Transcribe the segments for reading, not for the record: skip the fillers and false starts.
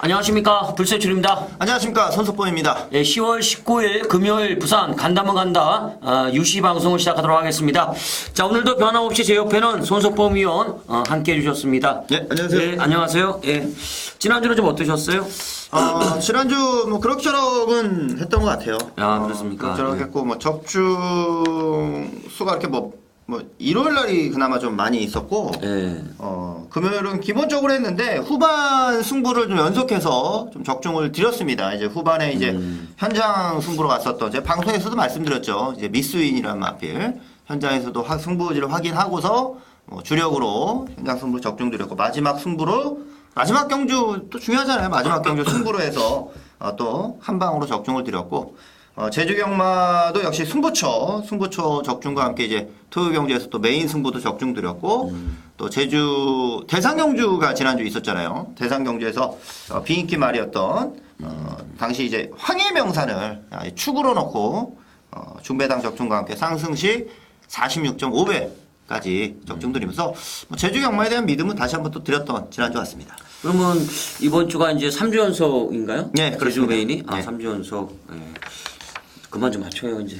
안녕하십니까, 불세출입니다. 안녕하십니까, 손석범입니다. 예, 10월 19일 금요일 부산 간다면 간다 유시 방송을 시작하도록 하겠습니다. 자, 오늘도 변함없이 제 옆에는 손석범 위원 함께 해주셨습니다. 네, 안녕하세요. 예, 안녕하세요. 예, 지난주는 좀 어떠셨어요? 지난주 뭐 그럭저럭은 했던 것 같아요. 아, 그렇습니까? 그럭저럭 했고 뭐 적중 수가 이렇게 뭐 일요일 날이 그나마 좀 많이 있었고, 예. 금요일은 기본적으로 했는데 후반 승부를 좀 연속해서 좀 적중을 드렸습니다. 이제 후반에 이제 현장 승부로 갔었던, 제가 방송에서도 말씀드렸죠. 이제 미스윈이라는 마필 현장에서도 승부지를 확인하고서 주력으로 현장 승부를 적중드렸고, 마지막 승부로 마지막 경주 또 중요하잖아요. 마지막 경주 승부로 해서 또 한 방으로 적중을 드렸고, 제주 경마도 역시 승부처 적중과 함께 이제 토요 경주에서 또 메인 승부도 적중 드렸고, 또 제주 대상 경주가 지난주 있었잖아요. 대상 경주에서 비인기 말이었던 당시 이제 황해명산을 축으로 넣고 중배당 적중과 함께 상승시 46.5배까지 적중드리면서 제주 경마에 대한 믿음은 다시 한번 또 드렸던 지난주 같습니다. 그러면 이번 주가 이제 3주 연속인가요? 네, 제주 그렇습니다. 메인이? 아, 네. 3주 연속. 예. 그만 좀 맞춰요, 이제.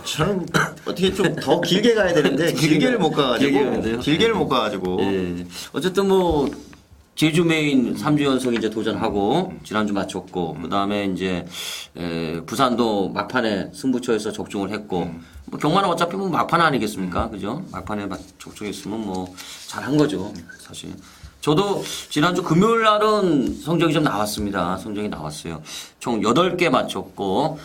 저는 어떻게 좀 더 길게 가야 되는데 길게를 못 길게 가야 가가지고 돼요? 길게를 못 가가지고 예. 어쨌든 뭐 제주 메인 3주 연속 이제 도전하고 지난주 마쳤고 그다음에 이제 부산도 막판에 승부처에서 적중을 했고 뭐 경마는 어차피 뭐 막판 아니겠습니까? 그죠? 막판에 적중했으면 뭐 잘한 거죠, 사실. 저도 지난주 금요일 날은 성적이 좀 나왔습니다. 성적이 나왔어요. 총 8개 맞췄고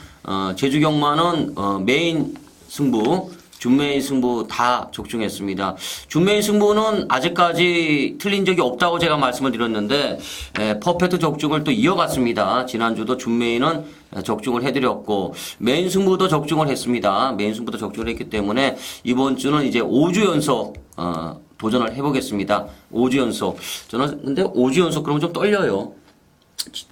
제주 경마는 메인 승부, 준메인 승부 다 적중했습니다. 준메인 승부는 아직까지 틀린 적이 없다고 제가 말씀을 드렸는데 퍼펙트 적중을 또 이어갔습니다. 지난주도 준메인은 적중을 해드렸고 메인 승부도 적중을 했습니다. 메인 승부도 적중을 했기 때문에 이번 주는 이제 5주 연속 도전을 해보겠습니다. 5주 연속. 저는 근데 5주 연속 그러면 좀 떨려요.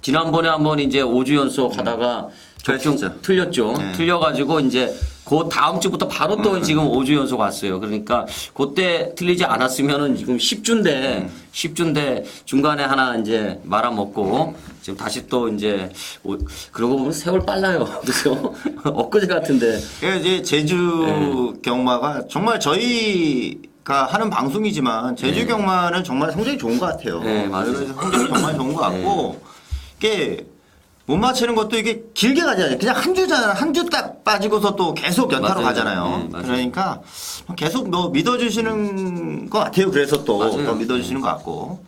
지난번에 한번 이제 5주 연속 하다가 적중 그랬었죠. 틀렸죠. 네. 틀려가지고 이제 그 다음 주부터 바로 또 지금 5주 연속 왔어요. 그러니까 그때 틀리지 않았으면은 지금 10주인데 중간에 하나 이제 말아먹고 지금 다시 또 이제 그러고 보면 세월 빨라요. 그죠? 엊그제 같은데. 이제 제주 경마가 정말 저희가 하는 방송이지만 제주 경마는 정말 성적이 좋은 것 같아요. 네, 맞아요. 그래서 성적이 정말 좋은 것 같고 이게 못 맞히는 것도 이게 길게 가잖아요. 그냥 한 주잖아요. 한 주 딱 빠지고서 또 계속 연타로 맞아요. 가잖아요. 네, 맞아요. 그러니까 계속 믿어주시는 것 같아요. 그래서 또 맞아요. 더 믿어주시는 것 같고.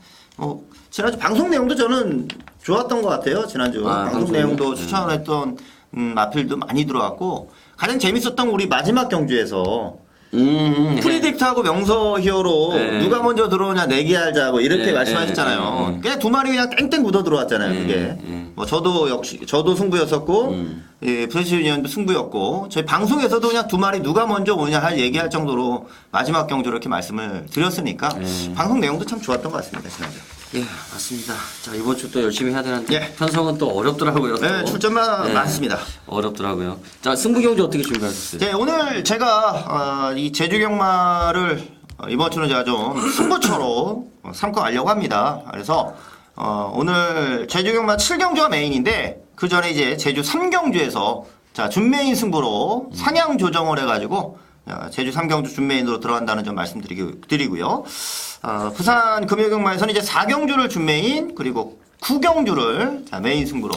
지난주 방송 내용도 저는 좋았던 것 같아요. 지난주 방송 방송이? 내용도 추천했던 마필도 많이 들어왔고, 가장 재밌었던 건 우리 마지막 경주에서 프리딕트하고 명서 히어로 네. 누가 먼저 들어오냐 내기하자고 이렇게 네, 말씀하셨잖아요. 네. 그냥 두 마리 그냥 땡땡 묻어 들어왔잖아요. 그게 뭐 저도 승부였었고 예, 프레시 유니언도 승부였고 저희 방송에서도 그냥 두 마리 누가 먼저 오냐 할 얘기할 정도로 마지막 경주로 이렇게 말씀을 드렸으니까 방송 내용도 참 좋았던 것 같습니다. 지난주. 예, 맞습니다. 자, 이번 주 또 열심히 해야 되는데 예. 편성은 또 어렵더라고요. 또. 네, 출전만 많습니다. 어렵더라고요. 자, 승부 경주 어떻게 준비하셨어요? 네, 오늘 제가 이 제주 경마를 이번 주는 제가 좀 승부처로 삼고 가려고 합니다. 그래서 오늘 제주 경마 7경주가 메인인데 그 전에 이제 제주 3경주에서 자 준메인 승부로 상향 조정을 해가지고 제주 3경주 준메인으로 들어간다는 점 말씀드리고요. 부산 금요경마에서는 이제 4경주를 준메인 그리고 9경주를 자 메인 승부로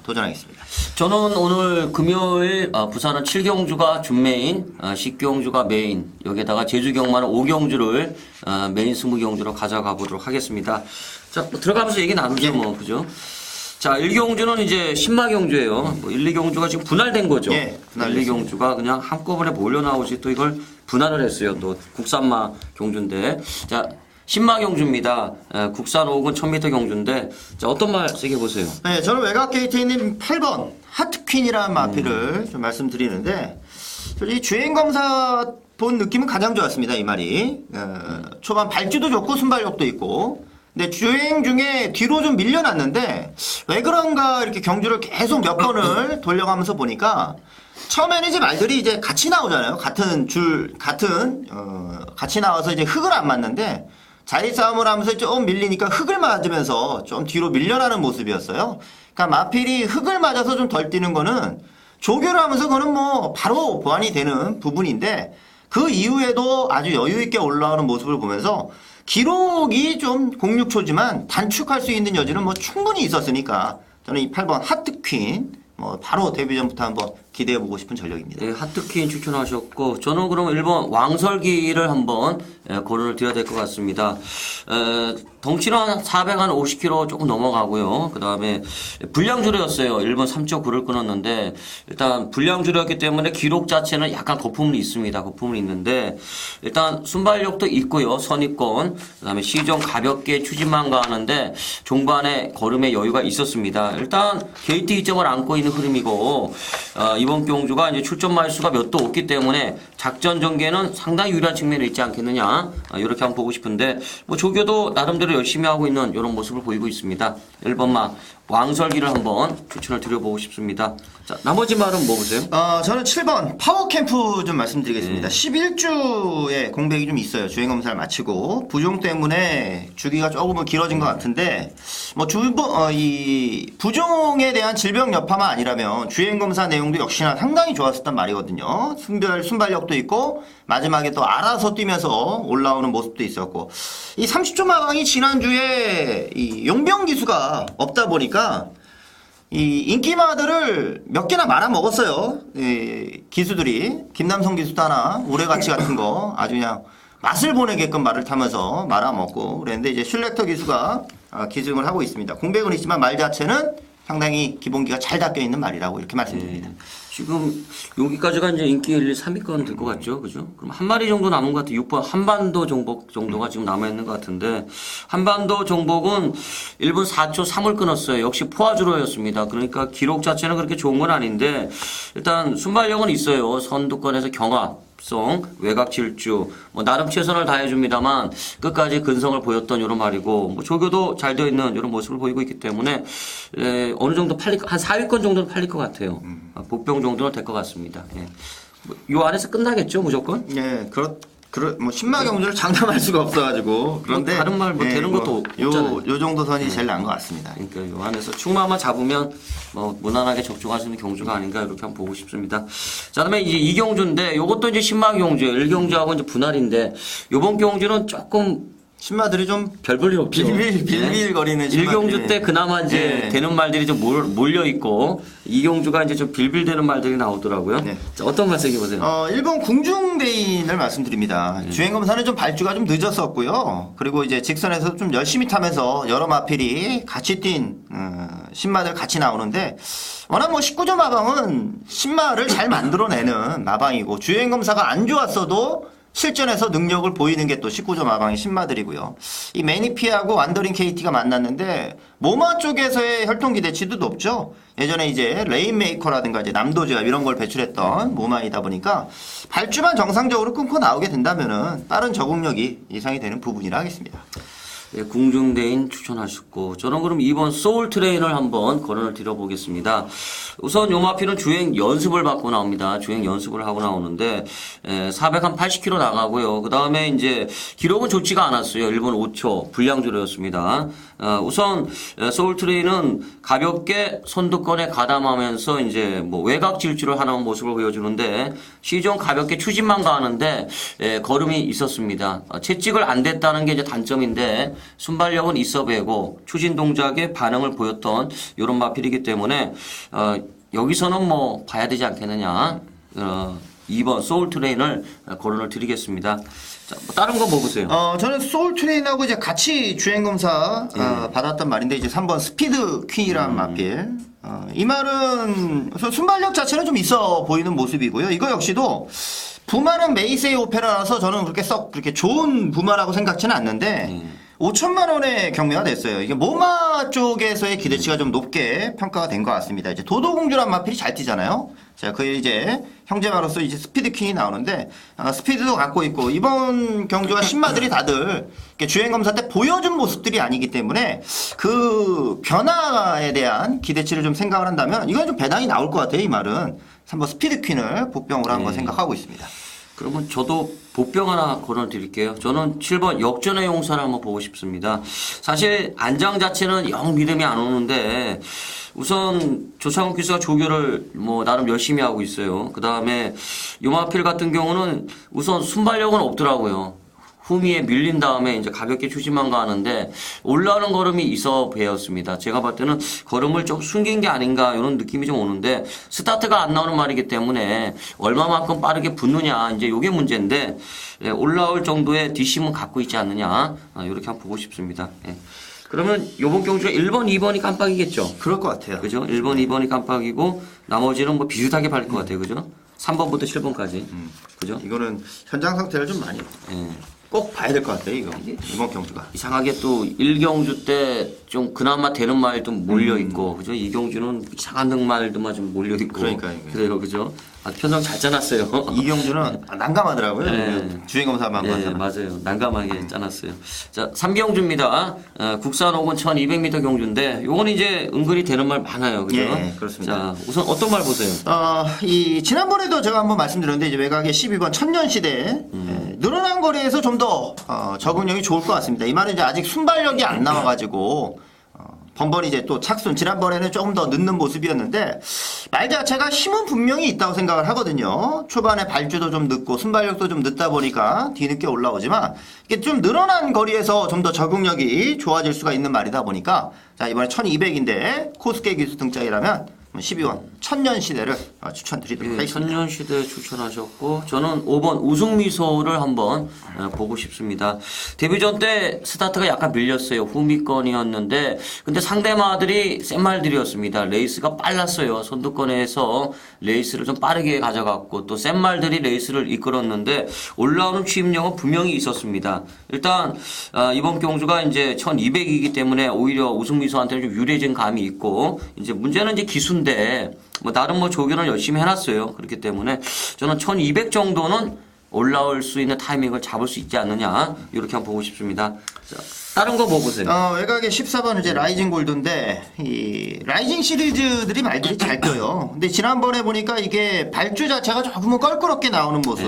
도전하겠습니다. 저는 오늘 금요일 부산은 7경주가 준메인, 10경주가 메인, 여기에다가 제주 경마는 5경주를 메인 승부 경주로 가져가 보도록 하겠습니다. 자, 뭐 들어가면서 얘기 나누죠, 뭐, 그죠? 자, 1경주는 이제 신마경주예요. 뭐 1, 2경주가 지금 분할된 거죠. 예, 1, 2경주가 그냥 한꺼번에 몰려 나오지 또 이걸 분할을 했어요. 또 국산마 경주인데. 자, 신마경주입니다. 국산 5군 1000m 경주인데. 자, 어떤 말 세게 보세요. 네, 저는 외곽 게이트에 있는 8번 하트퀸이라는 마필을 좀 말씀드리는데, 이 주행 검사 본 느낌은 가장 좋았습니다. 이 말이 초반 발주도 좋고 순발력도 있고. 근데 주행 중에 뒤로 좀 밀려났는데 왜 그런가 이렇게 경주를 계속 몇 번을 돌려가면서 보니까 처음에는 이제 말들이 이제 같이 나오잖아요. 같이 나와서 이제 흙을 안 맞는데 자리 싸움을 하면서 좀 밀리니까 흙을 맞으면서 좀 뒤로 밀려나는 모습이었어요. 그러니까 마필이 흙을 맞아서 좀 덜 뛰는 거는 조교를 하면서 그거는 뭐 바로 보완이 되는 부분인데 그 이후에도 아주 여유 있게 올라오는 모습을 보면서 기록이 좀 06초지만 단축할 수 있는 여지는 뭐 충분히 있었으니까 저는 이 8번 하트퀸 뭐 바로 데뷔 전부터 한번 기대해 보고 싶은 전력입니다. 네, 하트퀸 추천하셨고 저는 그럼 1번 왕설기를 한번 고려를 드려야 될 것 같습니다. 덩치는 한 450kg 조금 넘어가고요. 그 다음에 불량주로였어요. 1번 3.9를 끊었는데 일단 불량주로였기 때문에 기록 자체는 약간 거품이 있습니다. 거품이 있는데 일단 순발력도 있고요. 선입권 그 다음에 시종 가볍게 추진만 가하는데 종반에 걸음에 여유가 있었습니다. 일단 게이트 2점을 안고 있는 흐름이고 이번 경주가 이제 출전 마일수가 몇 도 없기 때문에 작전 전개는 상당히 유리한 측면이 있지 않겠느냐 이렇게 한번 보고 싶은데 뭐 조교도 나름대로 열심히 하고 있는 이런 모습을 보이고 있습니다. 1번마 왕설기를 한번 추천을 드려보고 싶습니다. 자 나머지 말은 뭐 보세요? 저는 7번 파워캠프 좀 말씀드리겠습니다. 11주에 공백이 좀 있어요. 주행검사를 마치고 부종 때문에 주기가 조금은 길어진 것 같은데 뭐 이 부종에 대한 질병 여파만 아니라면 주행검사 내용도 역시나 상당히 좋았었단 말이거든요. 순발력도 있고 마지막에 또 알아서 뛰면서 올라오는 모습도 있었고 이 30초 마방이 지난주에 이 용병 기수가 없다 보니까 이 인기마들을 몇 개나 말아 먹었어요. 이 기수들이 김남성 기수도 하나 우레가치 같은 거 아주 그냥 맛을 보내게끔 말을 타면서 말아 먹고 그랬는데 이제 슐렉터 기수가 기승을 하고 있습니다. 공백은 있지만 말 자체는 상당히 기본기가 잘 닦여 있는 말이라고 이렇게 말씀드립니다. 지금 여기까지가 이제 인기 1, 2, 3위권 될 것 같죠, 그죠? 그럼 한 마리 정도 남은 것 같아요. 6번 한반도 정복 정도가 지금 남아 있는 것 같은데 한반도 정복은 1분 4초 3을 끊었어요. 역시 포화주로였습니다. 그러니까 기록 자체는 그렇게 좋은 건 아닌데 일단 순발력은 있어요. 선두권에서 경합. 외곽 질주 뭐 나름 최선을 다해줍니다만 끝까지 근성을 보였던 이런 말이고 뭐 조교도 잘 되어 있는 이런 모습을 보이고 있기 때문에 어느 정도 한 4위권 정도는 팔릴 것 같아요. 복병 정도는 될 것 같습니다. 예. 요 안에서 끝나겠죠 무조건? 예, 뭐 신마 경주를 장담할 수가 없어가지고 그런데 뭐 다른 말 뭐 되는 것도 없잖아요. 요 정도 선이 제일 나은 것 같습니다. 그러니까 요 안에서 충마만 잡으면 뭐 무난하게 적중할 수 있는 경주가 아닌가 이렇게 한번 보고 싶습니다. 자, 그다음에 이제 이 경주인데 요것도 이제 신마 경주예요. 1경주하고 이제 분할인데 요번 경주는 조금 신마들이 좀 별 볼 일 없죠. 빌빌거리는 신마들이. 1경주 때 그나마 이제 되는 말들이 좀 몰려 있고 2경주가 이제 좀 빌빌대는 말들이 나오더라고요. 네. 자, 어떤 말 얘기해 보세요. 1번 궁중대인을 말씀드립니다. 주행검사는 좀 발주가 좀 늦었었고요. 그리고 이제 직선에서 좀 열심히 타면서 여러 마필이 같이 뛴 신마들 같이 나오는데 워낙 뭐 19점 마방은 신마를 잘 만들어내는 마방이고 주행검사가 안 좋았어도 실전에서 능력을 보이는 게 또 19점 마방의 신마들이고요. 이 매니피하고 완더링 KT가 만났는데 모마 쪽에서의 혈통 기대치도 높죠. 예전에 이제 레인메이커라든가 이제 남도지압 이런 걸 배출했던 모마이다 보니까 발주만 정상적으로 끊고 나오게 된다면은 빠른 적응력이 예상이 되는 부분이라 하겠습니다. 네, 궁중대인 추천하셨고 저는 그럼 2번 소울 트레인을 한번 거론을 드려보겠습니다. 우선 요마피는 주행 연습을 받고 나옵니다. 주행 연습을 하고 나오는데 480km 나가고요. 그 다음에 이제 기록은 좋지가 않았어요. 1분 5초 불량주로였습니다. 우선 소울 트레인은 가볍게 선두권에 가담하면서 이제 뭐 외곽 질주를 하는 모습을 보여주는데 시종 가볍게 추진만 가하는데 걸음이 있었습니다. 채찍을 안 댔다는 게 이제 단점인데 순발력은 있어 보이고 추진 동작에 반응을 보였던 이런 마필이기 때문에 여기서는 뭐 봐야 되지 않겠느냐. 2번 소울 트레인을 거론을 드리겠습니다. 자, 뭐 다른 거 뭐 보세요? 저는 소울 트레인하고 이제 같이 주행 검사 받았단 말인데 이제 3번 스피드 퀸이라는 마필. 이 말은 순발력 자체는 좀 있어 보이는 모습이고요. 이거 역시도 부마는 메이세이 오페라라서 저는 그렇게 좋은 부마라고 생각지는 않는데 5천만 원의 경매가 됐어요. 이게 모마 쪽에서의 기대치가 좀 높게 평가가 된 것 같습니다. 이제 도도공주란 마필이 잘 뛰잖아요. 자, 그 이제 형제마로서 이제 스피드 퀸이 나오는데 스피드도 갖고 있고 이번 경주가 신마들이 다들 주행 검사 때 보여준 모습들이 아니기 때문에 그 변화에 대한 기대치를 좀 생각을 한다면 이건 좀 배당이 나올 것 같아요. 이 말은 3번 스피드 퀸을 복병으로 한번 생각하고 있습니다. 그러면 저도 복병 하나 걸어드릴게요. 저는 7번 역전의 용사를 한번 보고 싶습니다. 사실 안장 자체는 영 믿음이 안 오는데 우선 조창욱 기수가 조교를 뭐 나름 열심히 하고 있어요. 그 다음에 요마필 같은 경우는 우선 순발력은 없더라고요. 후미에 밀린 다음에 이제 가볍게 추진만 가는데 올라오는 걸음이 있어 배웠습니다. 제가 봤을 때는 걸음을 좀 숨긴 게 아닌가 이런 느낌이 좀 오는데 스타트가 안 나오는 말이기 때문에 얼마만큼 빠르게 붙느냐 이제 요게 문제인데 올라올 정도의 뒷심은 갖고 있지 않느냐 이렇게 한번 보고 싶습니다. 예. 그러면 요번 경주가 1번, 2번이 깜빡이겠죠? 그럴 것 같아요. 그죠? 1번, 2번이 깜빡이고 나머지는 뭐 비슷하게 팔릴 것 같아요. 그죠? 3번부터 7번까지. 그죠? 이거는 현장 상태를 좀 많이 예. 꼭 봐야 될 것 같아요. 이번 경주가. 이상하게 또 1경주 때 좀 그나마 되는 말도 몰려 있고 그죠? 2경주는 이상한 등말들만 좀 몰려 있고 그러니까요. 그래요. 그죠? 편성 잘 짜놨어요. 이 경주는 난감하더라고요. 네. 주행검사만 네, 맞아요. 난감하게 짜놨어요. 자, 3경주입니다. 국산 5군 1200m 경주인데 요건 이제 은근히 되는 말 많아요. 그죠? 예, 그렇습니다. 자, 우선 어떤 말 보세요? 지난번에도 제가 한번 말씀드렸는데 이제 외곽의 12번 천년시대 늘어난 거리에서 좀 더 적응력이 좋을 것 같습니다. 이 말은 이제 아직 순발력이 안 나와가지고 번번이 이제 또 착순 지난번에는 조금 더 늦는 모습이었는데 말 자체가 힘은 분명히 있다고 생각을 하거든요. 초반에 발주도 좀 늦고 순발력도 좀 늦다 보니까 뒤늦게 올라오지만 이게 좀 늘어난 거리에서 좀 더 적응력이 좋아질 수가 있는 말이다 보니까 자 이번에 1200인데 코스케 기수 등장이라면 12번 천년시대를 추천드리도록 하겠습니다. 천년시대 추천하셨고 저는 5번 우승미소를 한번 보고 싶습니다. 데뷔전 때 스타트가 약간 밀렸어요. 후미권이었는데 근데 상대마들이 센 말들이었습니다. 레이스가 빨랐어요. 선두권에서 레이스를 좀 빠르게 가져갔고 또 센 말들이 레이스를 이끌었는데 올라오는 취임력은 분명히 있었습니다. 일단 이번 경주가 이제 1200이기 때문에 오히려 우승미소한테는 좀 유리해진 감이 있고 이제 문제는 이제 기수인데 뭐 나름 뭐 조견을 열심히 해놨어요. 그렇기 때문에 저는 1200 정도는 올라올 수 있는 타이밍을 잡을 수 있지 않느냐 이렇게 한번 보고 싶습니다. 자, 다른 거 뭐 보세요? 외곽의 14번 이제 라이징 골드인데 이 라이징 시리즈들이 말들이 잘 껴요. 근데 지난번에 보니까 이게 발주 자체가 조금은 껄끄럽게 나오는 모습.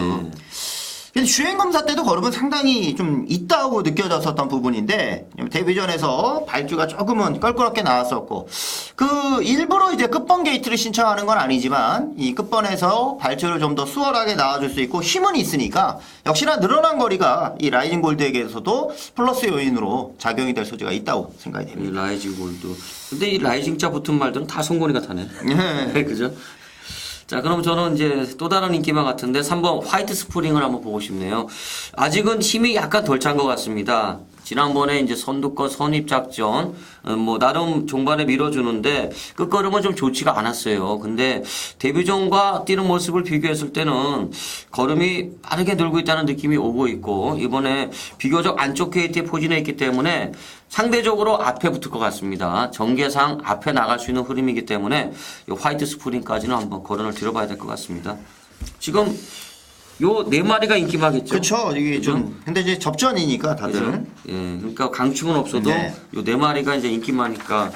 근데 주행검사 때도 걸음은 상당히 좀 있다고 느껴졌었던 부분인데 데뷔전에서 발주가 조금은 껄끄럽게 나왔었고 그 일부러 이제 끝번 게이트를 신청하는 건 아니지만 이 끝번에서 발주를 좀 더 수월하게 나와줄 수 있고 힘은 있으니까 역시나 늘어난 거리가 이 라이징 골드에게서도 플러스 요인으로 작용이 될 소지가 있다고 생각이 됩니다. 이 라이징 골드. 근데 이 라이징자 붙은 말들은 다 송곳니 같아네. 그죠? 자, 그럼 저는 이제 또 다른 인기만 같은데 3번 화이트 스프링을 한번 보고 싶네요. 아직은 힘이 약간 덜 찬 것 같습니다. 지난번에 이제 선두권 선입 작전 뭐 나름 종반에 밀어주는데 끝걸음은 좀 좋지가 않았어요. 근데 데뷔전과 뛰는 모습을 비교했을 때는 걸음이 빠르게 늘고 있다는 느낌이 오고 있고 이번에 비교적 안쪽 게이트에 포진해 있기 때문에 상대적으로 앞에 붙을 것 같습니다. 전개상 앞에 나갈 수 있는 흐름이기 때문에 이 화이트 스프링까지는 한번 거론을 들어봐야 될 것 같습니다. 지금 요 네 마리가 인기마겠죠. 그렇죠. 이게 좀 근데 이제 접전이니까 다들. 그죠? 예, 그러니까 강축은 없어도 네. 요 네 마리가 이제 인기마니까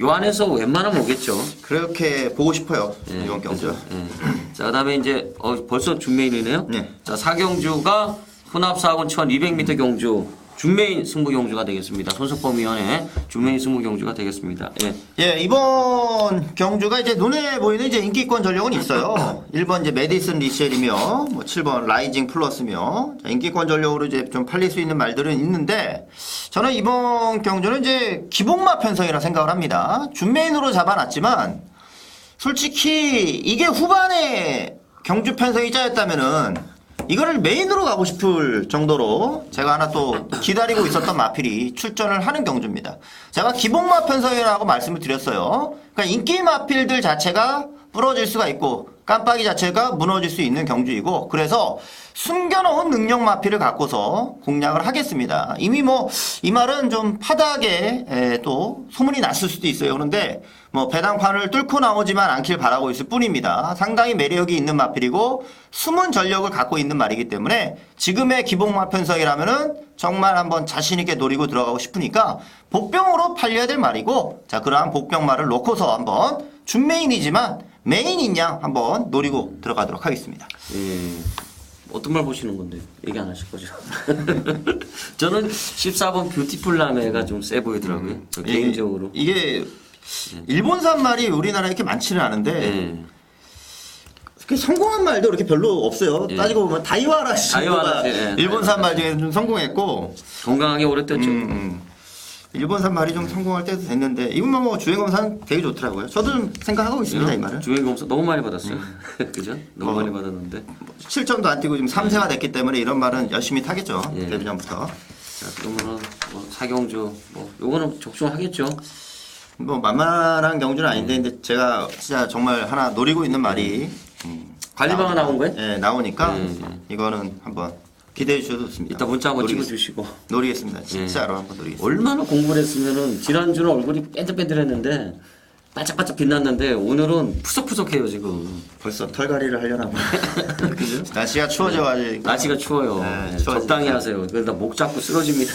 요 안에서 웬만하면 오겠죠. 그렇게 보고 싶어요. 예, 이번 경주. 그죠? 예. 자, 그다음에 이제 벌써 준메인이네요. 네. 자, 4경주가 혼합 4군 1200m 경주 준메인 승부 경주가 되겠습니다. 손석범위원회 준메인 승부 경주가 되겠습니다. 예. 예, 이번 경주가 이제 눈에 보이는 이제 인기권 전력은 있어요. 1번 이제 메디슨 리셀이며, 뭐 7번 라이징 플러스며, 자, 인기권 전력으로 이제 좀 팔릴 수 있는 말들은 있는데, 저는 이번 경주는 이제 기복마 편성이라 생각을 합니다. 준메인으로 잡아놨지만, 솔직히 이게 후반에 경주 편성이 짜였다면은, 이거를 메인으로 가고 싶을 정도로 제가 하나 또 기다리고 있었던 마필이 출전을 하는 경주입니다. 제가 기복마 편성이라고 말씀을 드렸어요. 그러니까 인기 마필들 자체가 부러질 수가 있고 깜빡이 자체가 무너질 수 있는 경주이고 그래서 숨겨놓은 능력 마필을 갖고서 공략을 하겠습니다. 이미 뭐 이 말은 좀 파닥에 또 소문이 났을 수도 있어요. 그런데 뭐 배당판을 뚫고 나오지만 않길 바라고 있을 뿐입니다. 상당히 매력이 있는 마필이고 숨은 전력을 갖고 있는 말이기 때문에 지금의 기복마 편성이라면은 정말 한번 자신있게 노리고 들어가고 싶으니까 복병으로 팔려야 될 말이고 자 그러한 복병말을 놓고서 한번 준메인이지만 메인인 양 한번 노리고 들어가도록 하겠습니다. 예. 어떤 말 보시는 건데 얘기 안 하실 거죠? 저는 14번 뷰티풀 라메가 좀 세 보이더라고요. 저 개인적으로. 이게 일본산 말이 우리나라에 이렇게 많지는 않은데 예. 그렇게 성공한 말도 그렇게 별로 없어요. 예. 따지고 보면 다이와라 다이와라, 예. 일본산 말 중에 좀 성공했고 건강하게 오래 떴죠. 일본산 말이 좀 성공할 때도 됐는데 이분만 뭐 주행검사는 되게 좋더라고요. 저도 좀 생각하고 있습니다 이 말은. 주행검사 너무 많이 받았어요. 그죠? 너무 많이 받았는데. 7점도 안 뛰고 지금 3세가 됐기 때문에 이런 말은 열심히 타겠죠. 예. 데뷔 전부터. 자, 그러면은 뭐 사경주 뭐 요거는 적중하겠죠. 뭐 만만한 경주는 아닌데 근데 제가 진짜 정말 하나 노리고 있는 말이 관리방아 나온 거예요? 예, 나오니까 이거는 한번 기대해 주셔도 좋습니다. 이따 문자 한번 노리겠- 찍어주시고. 노리겠습니다. 진짜로 한번 노리겠습니다. 얼마나 공부를 했으면은 지난주는 얼굴이 뺀들뺀들했는데 반짝반짝 빛났는데 오늘은 푸석푸석해요 지금. 벌써 털갈이를 하려나 봐. 그죠? 날씨가 추워져가지고. 날씨가 추워요. 네, 네, 추워지니까. 적당히 하세요. 그러다 목 잡고 쓰러집니다.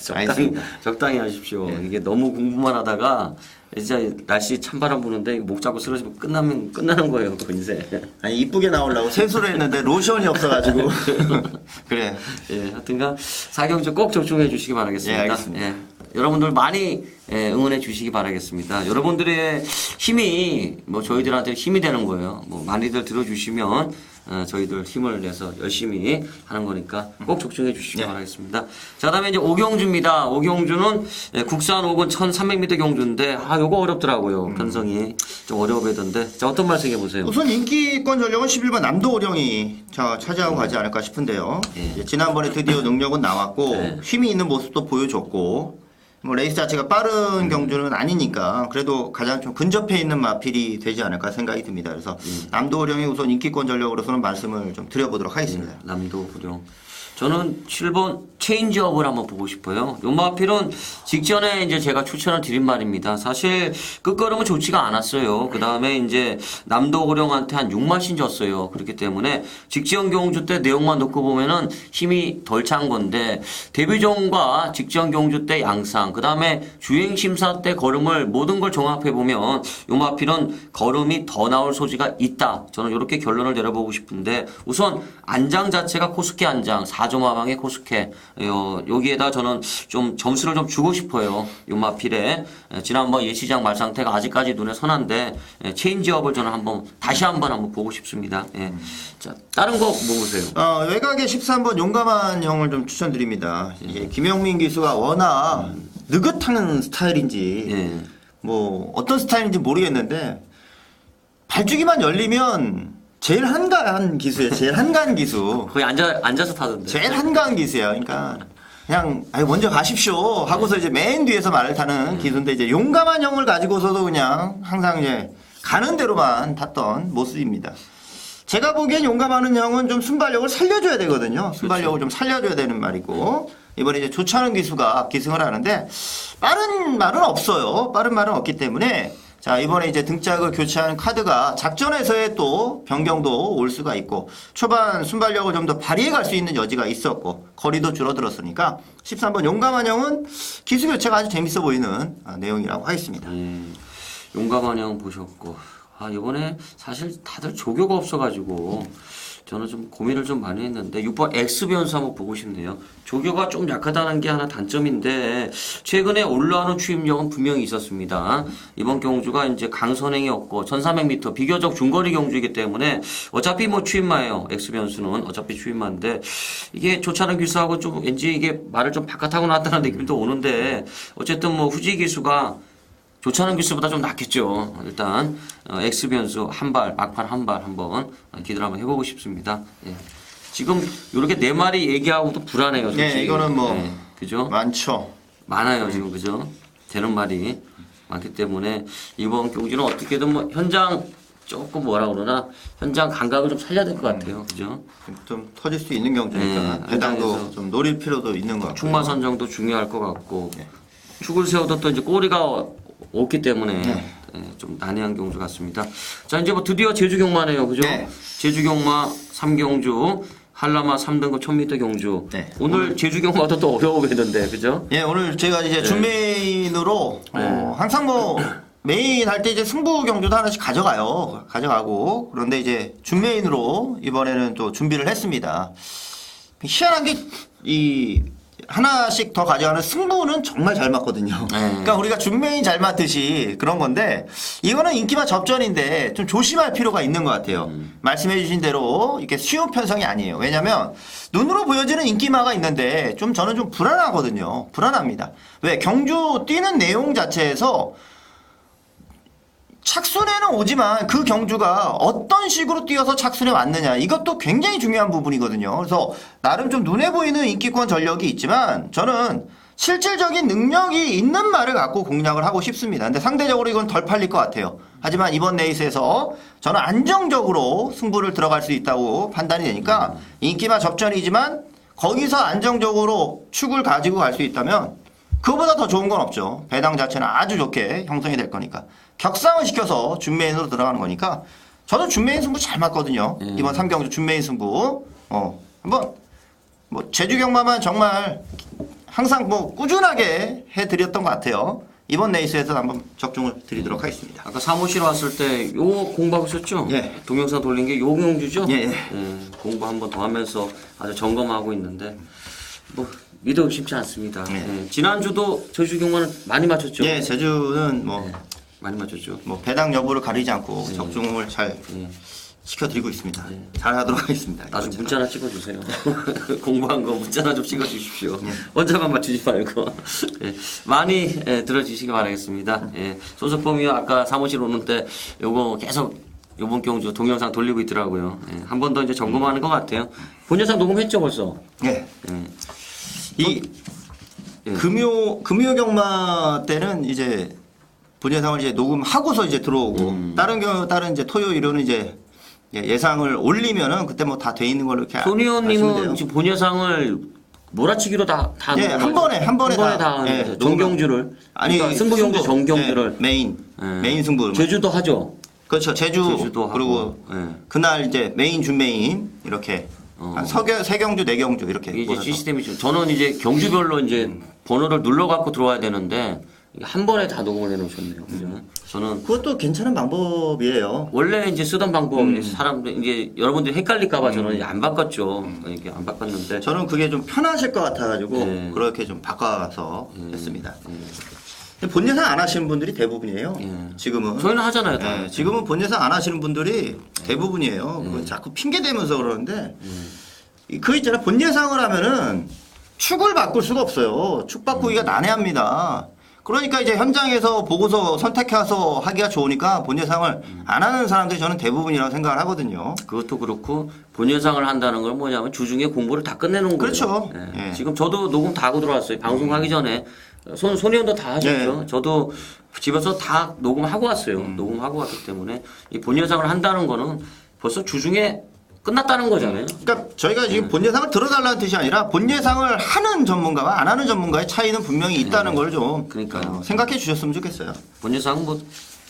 적당히 알겠습니다. 적당히 하십시오. 이게 너무 공부만 하다가 진짜 날씨 찬바람 부는데 목 잡고 쓰러지면 끝나는 거예요, 그 인생. 아니 이쁘게 나오려고 세수를 했는데 로션이 없어가지고. 그래. 예, 하여튼간 사경주 꼭 접종해 주시기 바라겠습니다. 예, 알겠습니다. 예, 여러분들 많이 응원해 주시기 바라겠습니다. 여러분들의 힘이 뭐 저희들한테 힘이 되는 거예요. 뭐 많이들 들어주시면 저희들 힘을 내서 열심히 하는 거니까 꼭 접종해 주시기 바라겠습니다. 자, 다음에 이제 오경주입니다. 오경주는 국산 5군 1300m 경주인데 요거 어렵더라고요. 편성이 좀 어려워 보이던데. 자, 어떤 말씀 해보세요. 우선 인기권 전력은 11번 남도오령이 차지하고 가지 않을까 싶은데요. 이제 지난번에 드디어 능력은 나왔고 힘이 있는 모습도 보여줬고 뭐 레이스 자체가 빠른 경주는 아니니까 그래도 가장 좀 근접해 있는 마필이 되지 않을까 생각이 듭니다. 그래서 남도오령이 우선 인기권 전력으로서는 말씀을 좀 드려보도록 하겠습니다. 남도구령. 저는 7번 체인지업을 한번 보고 싶어요. 요 마필은 직전에 이제 제가 추천을 드린 말입니다. 사실 끝걸음은 좋지가 않았어요. 그 다음에 이제 남도구령한테 한 6마신 졌어요. 그렇기 때문에 직전 경주 때 내용만 놓고 보면은 힘이 덜 찬 건데 데뷔전과 직전 경주 때 양상, 그 다음에 주행심사 때 걸음을 모든 걸 종합해 보면 요 마필은 걸음이 더 나올 소지가 있다. 저는 이렇게 결론을 내려보고 싶은데 우선 안장 자체가 코스케 안장 4점 하방의 코스케 여기에다 저는 좀 점수를 좀 주고 싶어요. 요 마필에 지난번 예시장 말 상태가 아직까지 눈에 선한데 체인지업을 저는 다시 한번 보고 싶습니다. 예. 자, 다른 거 뭐 보세요? 외곽에 13번 용감한 형을 좀 추천드립니다. 이게 김영민 기수가 워낙 느긋한 스타일인지 예. 뭐 어떤 스타일인지 모르겠는데 발주기만 열리면 제일 한가한 기수예요. 제일 한가한 기수. 거의 앉아서 타던데. 제일 한가한 기수예요. 그러니까 그냥 먼저 가십시오 하고서 이제 맨 뒤에서 말을 타는 기수인데 이제 용감한 형을 가지고서도 그냥 항상 이제 가는 대로만 탔던 모습입니다. 제가 보기엔 용감하는 형은 좀 순발력을 살려줘야 되거든요. 순발력을 좀 살려줘야 되는 말이고 이번에 이제 조찬훈 기수가 기승을 하는데 빠른 말은 없어요. 빠른 말은 없기 때문에 자, 이번에 이제 등짝을 교체하는 카드가 작전에서의 또 변경도 올 수가 있고 초반 순발력을 좀 더 발휘해 갈 수 있는 여지가 있었고 거리도 줄어들었으니까 13번 용감한 형은 기수 교체가 아주 재밌어 보이는 내용이라고 하겠습니다. 용감한 형 보셨고 이번에 사실 다들 조교가 없어가지고 저는 좀 고민을 좀 많이 했는데 6번 X변수 한번 보고 싶네요. 조교가 좀 약하다는 게 하나 단점인데 최근에 올라오는 추임력은 분명히 있었습니다. 이번 경주가 이제 강선행이었고 1300m 비교적 중거리 경주이기 때문에 어차피 뭐 추임마예요. X변수는 어차피 추임마인데 이게 조찬은 기수하고 좀 왠지 이게 말을 좀 바깥하고 나왔다는 느낌도 오는데 어쨌든 뭐 후지 기수가 조찬은 기수보다 좀 낫겠죠. 일단 X변수 막판 한 발 한번 기대를 한번 해보고 싶습니다. 예. 지금 이렇게 네 마리 얘기하고도 불안해요. 솔직히. 네, 이거는 뭐 그죠? 많죠. 많아요 지금 그죠? 되는 말이 많기 때문에 이번 경기는 어떻게든 뭐 현장 조금 뭐라 그러나 현장 감각을 좀 살려야 될 것 같아요. 그죠? 좀 터질 수 있는 경주니까 배당도 현장에서 좀 노릴 필요도 있는 것 같고 축마 선정도 중요할 것 같고 축을 세워도 또 이제 꼬리가 없기 때문에 좀 난해한 경주 같습니다. 자 이제 뭐 드디어 제주 경마네요, 그죠? 네. 제주 경마 3경주 한라마 3등급 1000m 경주. 네. 오늘 제주 경마도 또 어려워 보이던데, 그죠? 예, 오늘 제가 이제 준메인으로 항상 뭐 메인 할 때 이제 승부 경주도 하나씩 가져가고 그런데 이제 준메인으로 이번에는 또 준비를 했습니다. 희한한 게 이 하나씩 더 가져가는 승부는 정말 잘 맞거든요. 그러니까 우리가 준메인 잘 맞듯이 그런 건데 이거는 인기마 접전인데 좀 조심할 필요가 있는 것 같아요. 말씀해 주신 대로 이렇게 쉬운 편성이 아니에요. 왜냐하면 눈으로 보여지는 인기마가 있는데 좀 저는 좀 불안하거든요. 불안합니다. 왜? 경주 뛰는 내용 자체에서 착순에는 오지만 그 경주가 어떤 식으로 뛰어서 착순에 왔느냐 이것도 굉장히 중요한 부분이거든요. 그래서 나름 좀 눈에 보이는 인기권 전력이 있지만 저는 실질적인 능력이 있는 말을 갖고 공략을 하고 싶습니다. 근데 상대적으로 이건 덜 팔릴 것 같아요. 하지만 이번 레이스에서 저는 안정적으로 승부를 들어갈 수 있다고 판단이 되니까 인기마 접전이지만 거기서 안정적으로 축을 가지고 갈 수 있다면 그거보다 더 좋은 건 없죠. 배당 자체는 아주 좋게 형성이 될 거니까. 격상을 시켜서 준메인으로 들어가는 거니까 저는 준메인 승부 잘 맞거든요. 이번 3경주 준메인 승부. 한번 뭐 제주 경마만 정말 항상 뭐 꾸준하게 해드렸던 것 같아요. 이번 레이스에서 한번 적중을 드리도록 하겠습니다. 아까 사무실 왔을 때 요거 공부하셨죠? 예. 동영상 돌린 게 요 경주죠? 예, 예. 공부 한번 더 하면서 아주 점검하고 있는데 뭐 믿어 쉽지 않습니다. 예. 지난주도 제주 경마는 많이 맞췄죠? 예, 제주는 뭐 많이 맞췄죠. 배당 여부를 가리지 않고 적중을 잘 시켜드리고 있습니다. 잘 하도록 하겠습니다. 나중에 문자 하나 찍어주세요. 공부한 거 문자 하나 좀 찍어주십시오. 혼자만 맞추지 말고. 많이 들어주시기 바라겠습니다. 소속범위와 아까 사무실 오는데 요거 계속 요번 경주 동영상 돌리고 있더라고요. 한 번 더 이제 점검하는 것 같아요. 본 영상 녹음했죠 벌써? 예. 이 금요 경마 때는 이제 본예상을 이제 녹음하고서 이제 들어오고 다른 이제 토요일은 이제 예상을 올리면은 그때 뭐 다 돼 있는 걸로 이렇게 손 아시면 돼요. 의원님은 지금 본 예상을 몰아치기로 다 예, 한 번에 다 예, 정경주를 그러니까 승부 경주 정경주를 메인 승부 제주도 하죠. 그렇죠. 제주도 그리고 하고, 그날 이제 메인 준메인 이렇게 한 세 경주 네 경주 이렇게 이제 몰아서. 시스템이죠. 저는 이제 경주별로 이제 번호를 눌러 갖고 들어와야 되는데 한 번에 다 녹음을 해놓으셨네요. 그죠? 저는 그것도 괜찮은 방법이에요. 원래 이제 쓰던 방법 사람들 이제 여러분들이 헷갈릴까봐 저는 이제 안 바꿨죠. 이렇게 안 바꿨는데 저는 그게 좀 편하실 것 같아가지고 그렇게 좀 바꿔서 했습니다. 근데 본 예상 안 하시는 분들이 대부분이에요. 지금은 저희는 하잖아요. 다. 지금은 본 예상 안 하시는 분들이 대부분이에요. 그건 자꾸 핑계 대면서 그러는데 그 있잖아요. 본 예상을 하면은 축을 바꿀 수가 없어요. 축 바꾸기가 난해합니다. 그러니까 이제 현장에서 보고서 선택해서 하기가 좋으니까 본 예상을 안 하는 사람들이 저는 대부분이라고 생각을 하거든요. 그것도 그렇고 본 예상을 한다는 건 뭐냐면 주중에 공부를 다 끝내놓은 거예요. 그렇죠. 예. 예. 지금 저도 녹음 다 하고 들어왔어요. 방송하기 전에 손의원도 다 하셨죠. 예. 저도 집에서 다 녹음하고 왔어요. 녹음하고 왔기 때문에 이 본 예상을 한다는 거는 벌써 주중에 끝났다는 거잖아요. 그러니까 저희가 지금 본 예상을 들어달라는 뜻이 아니라 본 예상을 하는 전문가와 안 하는 전문가의 차이는 분명히 있다는 걸 좀 그러니까요. 생각해 주셨으면 좋겠어요. 본 예상 뭐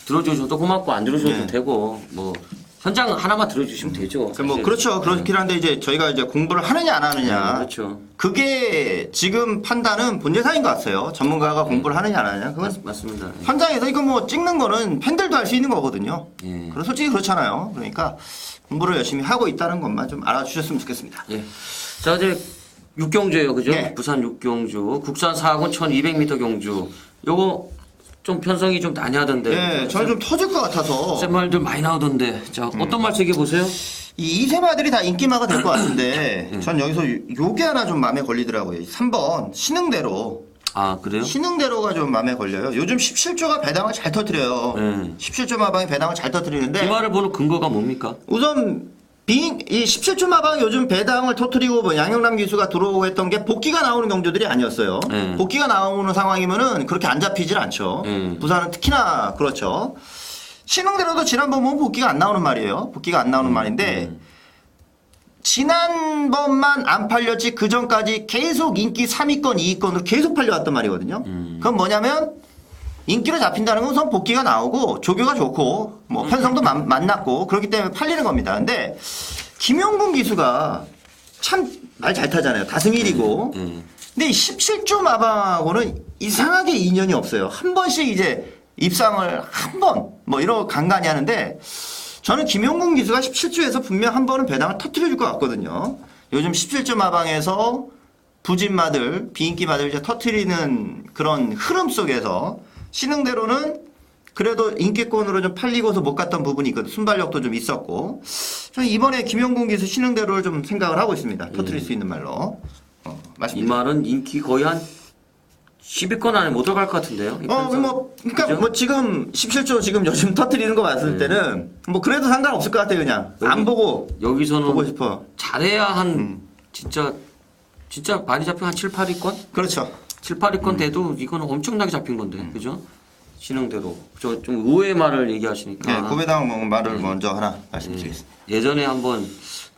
들어주셔도 고맙고 안 들어주셔도 예. 되고 뭐 현장 하나만 들어주시면 되죠. 뭐 사실. 그렇죠. 그렇긴 한데 이제 저희가 이제 공부를 하느냐 안 하느냐. 그렇죠. 그게 지금 판단은 본 예상인 것 같아요. 전문가가 공부를 하느냐 안 하느냐. 그건 맞습니다. 예. 현장에서 이거 뭐 찍는 거는 팬들도 할 수 있는 거거든요. 예. 그럼 솔직히 그렇잖아요. 그러니까 공부를 열심히 하고 있다는 것만 좀 알아주셨으면 좋겠습니다. 예. 자, 이제 육경주예요. 그죠? 네. 부산 육경주. 국산 4학원 1200m 경주. 요거 좀 편성이 좀 난해하던데. 네, 저는 좀 터질 것 같아서 쌤말들 많이 나오던데. 자, 어떤 말 새겨 보세요? 이 이세마들이 다 인기마가 될 것 같은데 전 여기서 요게 하나 좀 마음에 걸리더라고요. 3번 신흥대로. 아, 그래요? 신흥대로가 좀 마음에 걸려요. 요즘 17조가 배당을 잘 터뜨려요. 17조 마방이 배당을 잘 터뜨리는데 이 말을 보는 근거가 뭡니까? 우선 이 17조 마방이 요즘 배당을 터뜨리고 뭐 양영남 기수가 들어오고 했던 게 복귀가 나오는 경주들이 아니었어요. 복귀가 나오는 상황이면은 그렇게 안 잡히질 않죠. 부산은 특히나 그렇죠. 신흥대로도 지난번 보면 복귀가 안 나오는 말이에요. 복귀가 안 나오는 말인데 지난번만 안 팔렸지 그 전까지 계속 인기 3위권, 2위권으로 계속 팔려왔단 말이거든요. 그건 뭐냐면 인기로 잡힌다는 건 우선 복귀가 나오고 조교가 좋고 뭐 편성도 만났고 그렇기 때문에 팔리는 겁니다. 근데 김용군 기수가 참 말 잘 타잖아요. 다승 1위고. 근데 이 17조 마방하고는 이상하게 인연이 없어요. 한 번씩 이제 입상을 한 번 뭐 이런 간간히 하는데 저는 김용곤 기수가 17조에서 분명 한 번은 배당을 터뜨려줄 것 같거든요. 요즘 17조 마방에서 부진마들, 비인기마들 이제 터뜨리는 그런 흐름 속에서 신흥대로는 그래도 인기권으로 좀 팔리고서 못 갔던 부분이 있거든요. 순발력도 좀 있었고. 저는 이번에 김용곤 기수 신흥대로를 좀 생각을 하고 있습니다. 터뜨릴 수 있는 말로. 이 맞습니다. 말은 인기 거의 한 10위권 안에 못 들어갈 것 같은데요. 그러니까 그죠? 뭐 지금 17조 지금 요즘 터뜨리는 거 봤을 때는 뭐 그래도 상관없을 것 같아요. 그냥 안 보고 여기서는 보고 싶어. 잘해야 한 진짜 많이 잡히면 한 7, 8위권? 그렇죠. 7, 8위권 돼도 이거는 엄청나게 잡힌 건데. 그죠? 신흥대로. 저 좀 의외의 말을 얘기하시니까. 네, 고배당 말을 먼저 하나 말씀드리겠습니다. 예전에 한번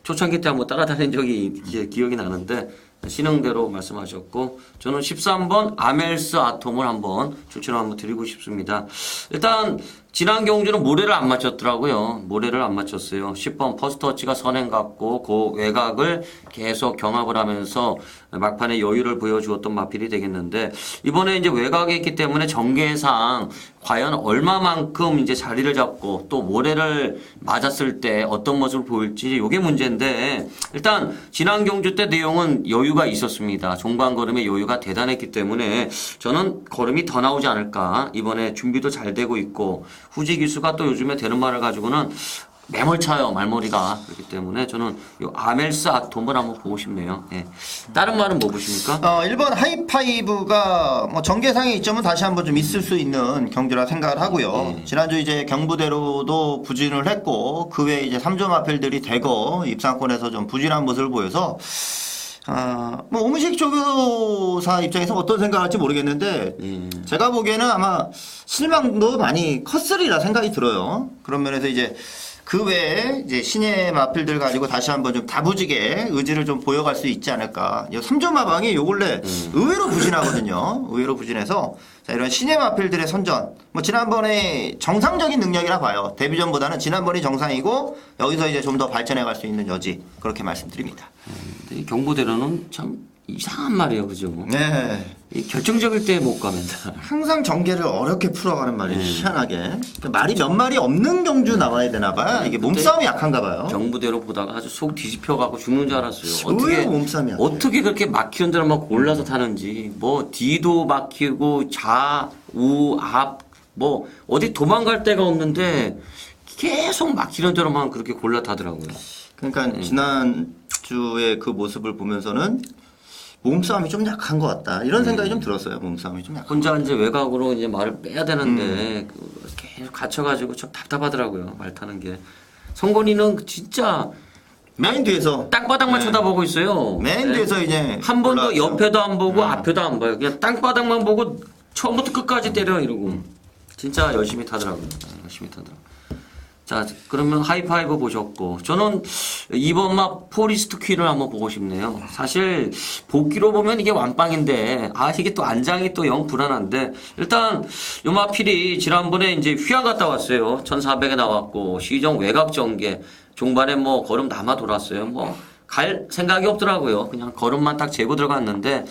초창기 때 한번 따라다닌 적이 이제 기억이 나는데 신흥대로 말씀하셨고 저는 13번 아멜스 아톰을 한번 추천을 한번 드리고 싶습니다. 일단 지난 경주는 모래를 안 맞췄더라고요. 모래를 안 맞췄어요. 10번 퍼스터치가 선행 같고 그 외곽을 계속 경합을 하면서 막판에 여유를 보여주었던 마필이 되겠는데 이번에 이제 외곽에 있기 때문에 전개상 과연 얼마만큼 이제 자리를 잡고 또 모래를 맞았을 때 어떤 모습을 보일지 이게 문제인데 일단 지난 경주 때 내용은 여유가 있었습니다. 종반 걸음의 여유가 대단했기 때문에 저는 걸음이 더 나오지 않을까. 이번에 준비도 잘 되고 있고 후지 기수가 또 요즘에 되는 말을 가지고는 매몰차요 말머리가. 그렇기 때문에 저는 이 아멜스 아톰을 한번 보고 싶네요. 예. 다른 말은 뭐 보십니까? 1번 하이파이브가 뭐 전개상의 이점은 다시 한번 좀 있을 수 있는 경기라 생각을 하고요. 지난주 이제 경부대로도 부진을 했고 그 외에 이제 3조 마필들이 대거 입상권에서 좀 부진한 모습을 보여서 뭐 오무식 조교사 입장에서 어떤 생각을 할지 모르겠는데 제가 보기에는 아마 실망도 많이 컸으리라 생각이 들어요. 그런 면에서 이제 그 외에 이제 신예 마필들 가지고 다시 한번 좀 다부지게 의지를 좀 보여갈 수 있지 않을까. 3조 마방이 요 근래 의외로 부진하거든요. 의외로 부진해서 자, 이런 신예 마필들의 선전. 뭐 지난번에 정상적인 능력이라 봐요. 데뷔전보다는 지난번이 정상이고 여기서 이제 좀 더 발전해 갈 수 있는 여지. 그렇게 말씀드립니다. 이 경부대로는 참 이상한 말이에요. 그죠? 네. 이 결정적일 때 못 가면다. 항상 전개를 어렵게 풀어가는 말이 희한하게. 그러니까 말이 몇 마리 없는 경주 나와야 되나 봐요. 이게 몸싸움이 약한가 봐요. 경부대로 보다가 아주 속 뒤집혀가고 죽는 줄 알았어요. 의외로 몸싸움이 약해. 어떻게 그렇게 막히는 데를 막 골라서 타는지. 뭐 뒤도 막히고 좌우 앞 뭐 어디 도망갈 데가 없는데 계속 막히는 대로만 그렇게 골라 타더라고요. 그러니까 지난주에 그 모습을 보면서는 몸싸움이 좀 약한 것 같다. 이런 생각이 좀 들었어요. 몸싸움이 좀 약한. 혼자 이제 외곽으로 이제 말을 빼야 되는데 계속 갇혀가지고 좀 답답하더라고요. 말 타는 게. 성건이는 진짜 맨 뒤에서 땅바닥만 쳐다보고 있어요. 맨 뒤에서 이제 한 번도 올라왔죠. 옆에도 안 보고 앞에도 안 봐요. 그냥 땅바닥만 보고 처음부터 끝까지 때려 이러고. 진짜 열심히 타더라고요. 열심히 타더라고요. 자, 그러면 하이파이브 보셨고 저는 이번 막 포리스트 퀸을 한번 보고 싶네요. 사실 복귀로 보면 이게 완빵인데 이게 또 안장이 또 영 불안한데 일단 요마필이 지난번에 이제 휘하 갔다 왔어요. 1400에 나왔고 시정 외곽 전개 종반에 뭐 걸음 남아 돌았어요. 뭐 갈 생각이 없더라고요. 그냥 걸음만 딱 재고 들어갔는데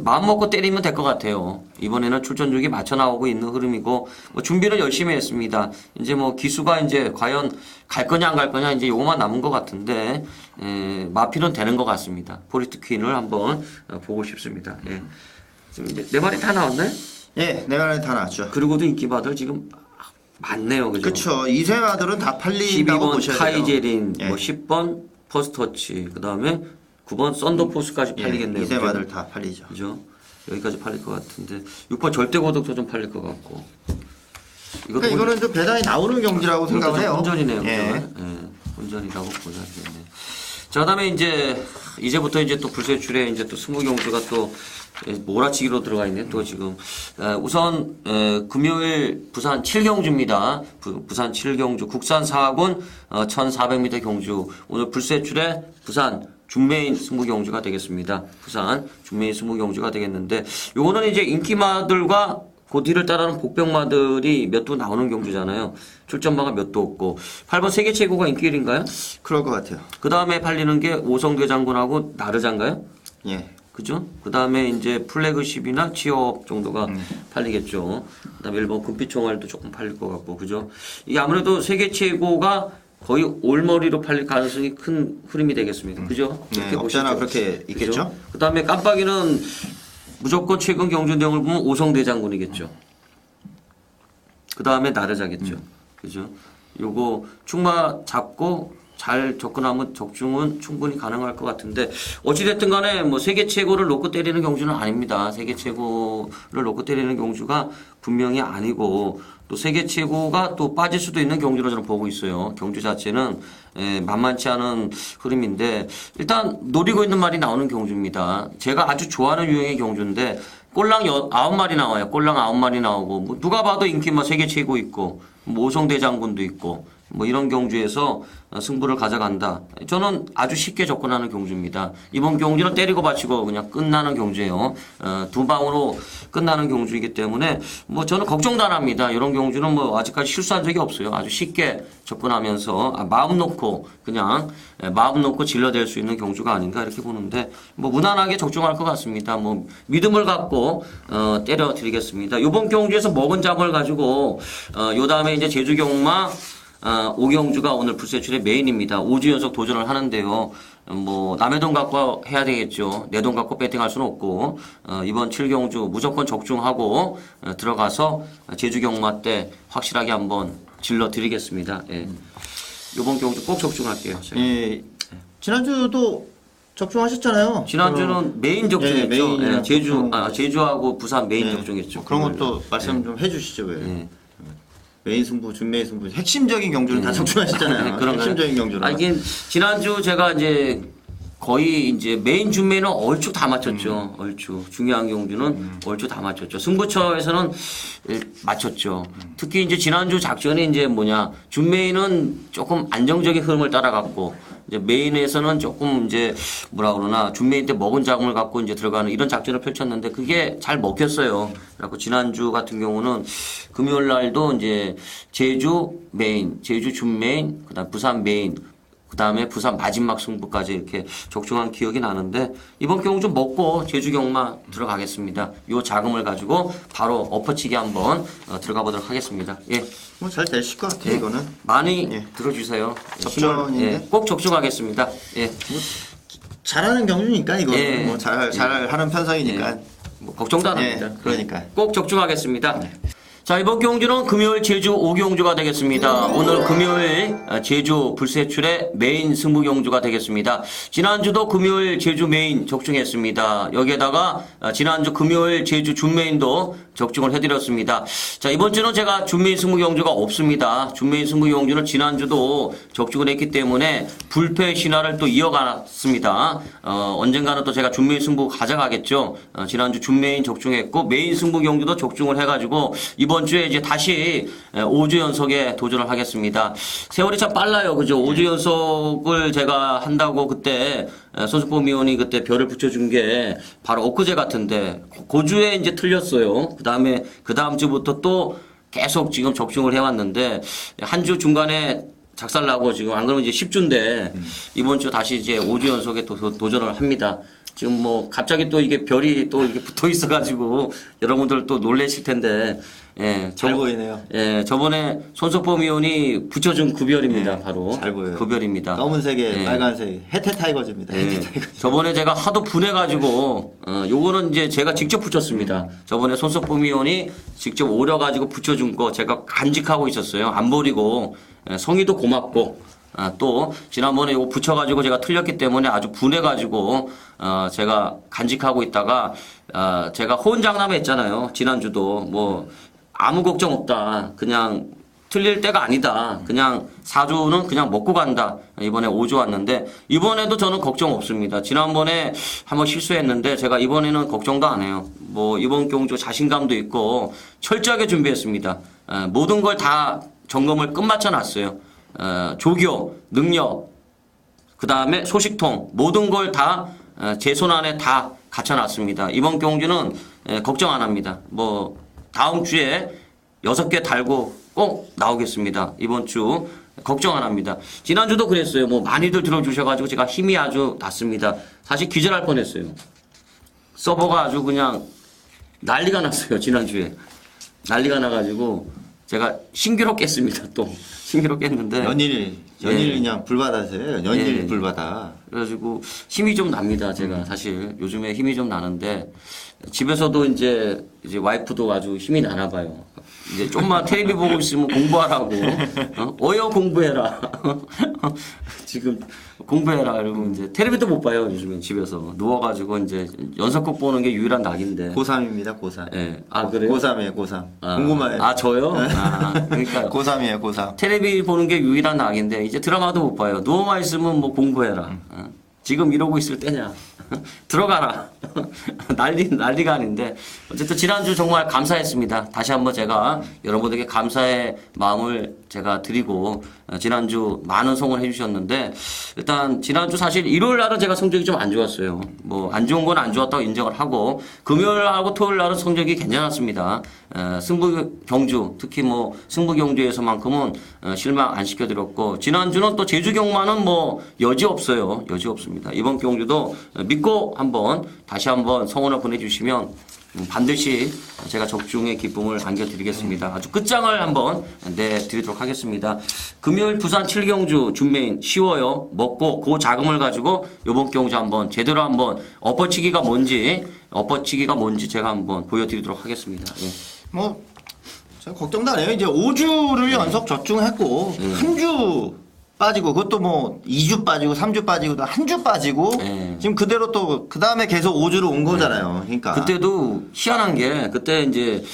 마음 먹고 때리면 될 것 같아요. 이번에는 출전주기 맞춰 나오고 있는 흐름이고 뭐 준비를 열심히 했습니다. 이제 뭐 기수가 이제 과연 갈 거냐 안 갈 거냐 이제 요거만 남은 것 같은데 마필은 되는 것 같습니다. 포리스트 퀸을 한번 보고 싶습니다. 예. 지금 이제 네 마리 다 나왔나요? 예, 내 말에 다 나왔죠. 그리고도 인기바들 지금 많네요, 그죠? 그렇죠. 2세마들은 다 팔린다고 12번 보셔야 돼요. 카이제린, 예. 뭐 10번 퍼스터치, 그 다음에 9번 썬더포스까지 팔리겠네요. 2세마들 다 팔리죠. 그죠? 여기까지 팔릴 것 같은데 6번 절대고독도 좀 팔릴 것 같고 그러니까 이거는 좀 배당이 나오는 경기라고 생각을 해요. 혼전이네요. 예. 혼전이라고 보셔야겠네. 자, 그다음에 이제부터 이제 또 불세출에 이제 또 20경주가 또 몰아치기로 들어가 있네. 또 지금 우선 금요일 부산 7경주입니다. 부산 7경주 국산 4군 1400m 경주 오늘 불세출에 부산 준메인 승부 경주가 되겠습니다. 부산 준메인 승부 경주가 되겠는데 요거는 이제 인기마들과 그 뒤를 따르는 복병마들이 몇 도 나오는 경주잖아요. 출전마가 몇 도 없고 8번 세계 최고가 인기 1인가요? 그럴 것 같아요. 그 다음에 팔리는 게 오성대 장군하고 나르장가요? 예. 그죠? 그 다음에 이제 플래그십이나 취업 정도가 팔리겠죠. 그 다음에 일본 금빛총알도 조금 팔릴 것 같고, 그죠? 이게 아무래도 세계 최고가 거의 올머리로 팔릴 가능성이 큰 흐름이 되겠습니다. 그죠? 네, 없잖아 그렇게 있겠죠. 그 다음에 깜빡이는 무조건 최근 경주 내용을 보면 오성대장군이겠죠. 그 다음에 나르자겠죠. 그죠? 요거 충마 잡고 잘 접근하면 적중은 충분히 가능할 것 같은데 어찌됐든 간에 뭐 세계 최고를 놓고 때리는 경주는 아닙니다. 세계 최고를 놓고 때리는 경주가 분명히 아니고 또 세계 최고가 또 빠질 수도 있는 경주로 저는 보고 있어요. 경주 자체는 만만치 않은 흐름인데 일단 노리고 있는 말이 나오는 경주입니다. 제가 아주 좋아하는 유형의 경주인데 꼴랑 9마리 나와요. 꼴랑 9마리 나오고 뭐 누가 봐도 인기 뭐 세계 최고 있고 뭐 오성대장군도 있고 뭐 이런 경주에서 승부를 가져간다. 저는 아주 쉽게 접근하는 경주입니다. 이번 경주는 때리고 받치고 그냥 끝나는 경주예요. 두 방으로 끝나는 경주이기 때문에 뭐 저는 걱정도 안 합니다. 이런 경주는 뭐 아직까지 실수한 적이 없어요. 아주 쉽게 접근하면서 마음 놓고 그냥 마음 놓고 질러댈 수 있는 경주가 아닌가 이렇게 보는데 뭐 무난하게 적중할 것 같습니다. 뭐 믿음을 갖고 때려 드리겠습니다. 이번 경주에서 먹은 잡을 가지고 요 다음에 이제 제주 경마 오경주가 오늘 불세출의 메인입니다. 5주 연속 도전을 하는데요. 뭐 남의 돈 갖고 해야 되겠죠. 내 돈 갖고 배팅할 수는 없고 이번 7경주 무조건 적중하고 들어가서 제주 경마 때 확실하게 한번 질러 드리겠습니다. 예. 이번 경주 꼭 적중할게요. 제가. 예. 지난주도 적중하셨잖아요. 지난주는 메인 적중했죠. 메인 예, 제주하고 부산 메인 적중했죠. 그런 것도 말씀 좀 해주시죠. 왜? 메인 승부, 준메인 승부, 핵심적인 경주를 다 적중하셨잖아요. 그런가요? 핵심적인 경주를. 이게 지난주 제가 이제 거의 이제 메인 준메인은 얼추 다 맞췄죠. 얼추 중요한 경주는 얼추 다 맞췄죠. 승부처에서는 맞췄죠. 특히 이제 지난주 작전이 이제 뭐냐 준메인은 조금 안정적인 흐름을 따라갔고 이제 메인에서는 조금 이제 뭐라 그러나 준메인 때 먹은 자금을 갖고 이제 들어가는 이런 작전을 펼쳤는데 그게 잘 먹혔어요. 그래갖고 지난주 같은 경우는 금요일 날도 이제 제주 메인, 제주 준메인, 그다음 부산 메인. 그 다음에 부산 마지막 승부까지 이렇게 적중한 기억이 나는데 이번 경우 좀 먹고 제주 경마 들어가겠습니다. 요 자금을 가지고 바로 엎어치기 한번 들어가 보도록 하겠습니다. 예. 뭐 잘 되실 것 같아요. 이거는 많이 예. 들어주세요. 접전인데? 예. 꼭 적중하겠습니다. 예. 잘하는 경주니까 이거 예. 뭐 잘 하는 편성이니까. 뭐 걱정도 안 합니다. 그러니까. 꼭 적중하겠습니다. 자, 이번 경주는 금요일 제주 5경주가 되겠습니다. 오늘 금요일 제주 불세출의 메인 승부 경주가 되겠습니다. 지난주도 금요일 제주 메인 적중했습니다. 여기에다가 지난주 금요일 제주 준메인도 적중을 해드렸습니다. 자, 이번 주는 제가 준메인 승부 경주가 없습니다. 준메인 승부 경주는 지난주도 적중을 했기 때문에 불패 신화를 또 이어갔습니다. 언젠가는 또 제가 준메인 승부 가져가겠죠. 지난주 준메인 적중했고 메인 승부 경주도 적중을 해가지고 이번 주에 이제 다시 5주 연속에 도전을 하겠습니다. 세월이 참 빨라요. 그죠? 5주 연속을 제가 한다고 그때 손석범위원이 그때 별을 붙여준 게 바로 엊그제 같은데 고주에 이제 틀렸어요. 그 다음 주부터 또 계속 지금 적중을 해왔는데 한 주 중간에 작살나고 지금 안 그러면 이제 10주인데 이번 주 다시 이제 5주 연속에 도전을 합니다. 지금 뭐 갑자기 또 이게 별이 또 이렇게 붙어 있어가지고 여러분들 또 놀라실 텐데 잘 보이네요. 저번에 손석범 의원이 붙여준 그 별입니다. 바로 잘 보여요. 그 별입니다. 검은색에 빨간색 해태 타이거즈입니다. 해태 타이거즈. 저번에 제가 하도 분해가지고 요거는 이제 제가 직접 붙였습니다. 저번에 손석범 의원이 직접 오려가지고 붙여준 거 제가 간직하고 있었어요. 안 버리고 성의도 고맙고 또 지난번에 이거 붙여가지고 제가 틀렸기 때문에 아주 분해가지고 제가 간직하고 있다가 제가 호언장담했잖아요. 지난주도 뭐 아무 걱정 없다. 그냥 틀릴 때가 아니다. 그냥 4주는 그냥 먹고 간다. 이번에 5주 왔는데 이번에도 저는 걱정 없습니다. 지난번에 한번 실수했는데 제가 이번에는 걱정도 안 해요. 뭐 이번 경주 자신감도 있고 철저하게 준비했습니다. 모든 걸 다 점검을 끝마쳐 놨어요. 조교, 능력, 그 다음에 소식통 모든 걸 다 제 손 안에 다 갖춰놨습니다. 이번 경주는 걱정 안 합니다. 뭐 다음 주에 6개 달고 꼭 나오겠습니다. 이번 주 걱정 안 합니다. 지난주도 그랬어요. 뭐 많이들 들어주셔가지고 제가 힘이 아주 났습니다. 사실 기절할 뻔했어요. 서버가 아주 그냥 난리가 났어요. 지난주에. 난리가 나가지고 제가 신기록 깼습니다. 또 신기록 깼는데 연일 예. 그냥 불바다세요. 연일 예. 불바다. 그래가지고 힘이 좀 납니다. 제가 사실 요즘에 힘이 좀 나는데 집에서도 이제 와이프도 아주 힘이 나나 봐요. 이제 좀만 텔레비 보고 있으면 공부하라고. 어여 공부해라. 지금 공부해라. 그리고 이제 텔레비도 못 봐요. 요즘엔 집에서 누워가지고 이제 연속극 보는 게 유일한 낙인데. 고3입니다. 고3. 예. 아 그래요? 고3이에요. 고3. 아, 궁금해요. 아 저요? 아 그러니까 고3이에요. 고3. 텔레비 보는 게 유일한 낙인데 이제 드라마도 못 봐요. 누워만 있으면 뭐 공부해라. 지금 이러고 있을 때냐? 들어가라. 난리가 아닌데 어쨌든 지난주 정말 감사했습니다. 다시 한번 제가 여러분들에게 감사의 마음을 제가 드리고 지난주 많은 성원을 해주셨는데 일단 지난주 사실 일요일 날은 제가 성적이 좀 안 좋았어요. 뭐 안 좋은 건 안 좋았다고 인정을 하고 금요일하고 토요일 날은 성적이 괜찮았습니다. 승부 경주 특히 뭐 승부 경주에서만큼은 실망 안 시켜드렸고 지난주는 또 제주 경마는 뭐 여지 없어요. 여지 없습니다. 이번 경주도 믿고 한번 다시 한번 성원을 보내주시면 반드시 제가 적중의 기쁨을 안겨드리겠습니다. 아주 끝장을 한번 내드리도록 하겠습니다. 금요일 부산 7경주 준메인 쉬워요. 먹고 그 자금을 가지고 이번 경주 한번 제대로 한번 엎어치기가 뭔지 제가 한번 보여드리도록 하겠습니다. 예. 뭐 제가 걱정도 안 해요. 이제 5주를 연속 적중했고 한 주 빠지고 그것도 뭐 2주 빠지고 3주 빠지고 한 주 빠지고 지금 그대로 또 그 다음에 계속 5주로 온 거잖아요. 그러니까 그때도 희한한 게 그때 이제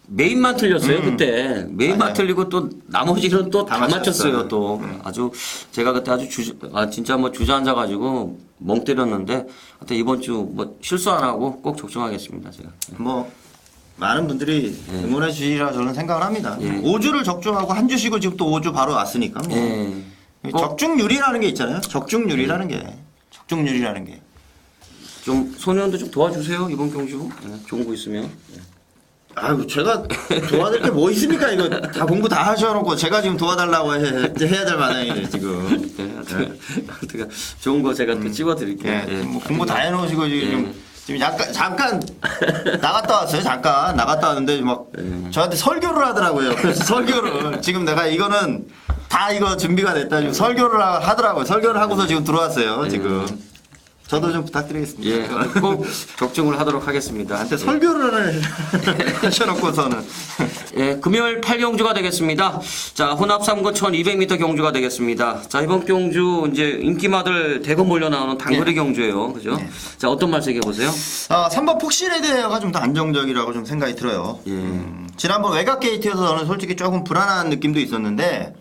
메인만 틀렸어요. 그때 메인만 맞아요. 틀리고 또 나머지는 또 다 맞췄어요. 맞췄어요. 또 아주 제가 그때 아주 진짜 뭐 주저앉아 가지고 멍 때렸는데 하여튼 이번 주 뭐 실수 안 하고 꼭 적중하겠습니다. 제가. 뭐 많은 분들이 응원해 주시리라 저는 생각을 합니다. 예. 5주를 적중하고 한 주 쉬고 지금 또 5주 바로 왔으니까 뭐. 예. 꼭 적중률이라는 게 있잖아요. 적중률이라는 게. 좀 소년도 좀 도와주세요. 이번 경주. 좋은 거 있으면. 아유, 제가 도와드릴 게 뭐 있습니까? 이거 다 공부 다 하셔놓고 제가 지금 도와달라고 해야 될 만해요, 지금. 어떻게 좋은 거 제가 또 찍어드릴게요. 예, 예. 뭐 공부 다 해놓으시고 지금 잠깐 나갔다 왔어요. 잠깐 나갔다 왔는데 막 저한테 설교를 하더라고요. 그래서 설교를 지금 내가 이거는 다 이거 준비가 됐다. 지금 설교를 하더라고요. 설교를 하고서 지금 들어왔어요. 지금 저도 좀 부탁드리겠습니다. 예, 꼭 적중을 하도록 하겠습니다. 한테 설교를 하셔놓고서는 예, 금요일 8경주가 되겠습니다. 자, 혼합 3군 1200m 경주가 되겠습니다. 자, 이번 경주 이제 인기마들 대거 몰려 나오는 단거리 경주예요. 그죠? 자, 어떤 말 새겨 보세요? 3번 폭시레드가 좀 더 안정적이라고 좀 생각이 들어요. 지난번 외곽 게이트여서 저는 솔직히 조금 불안한 느낌도 있었는데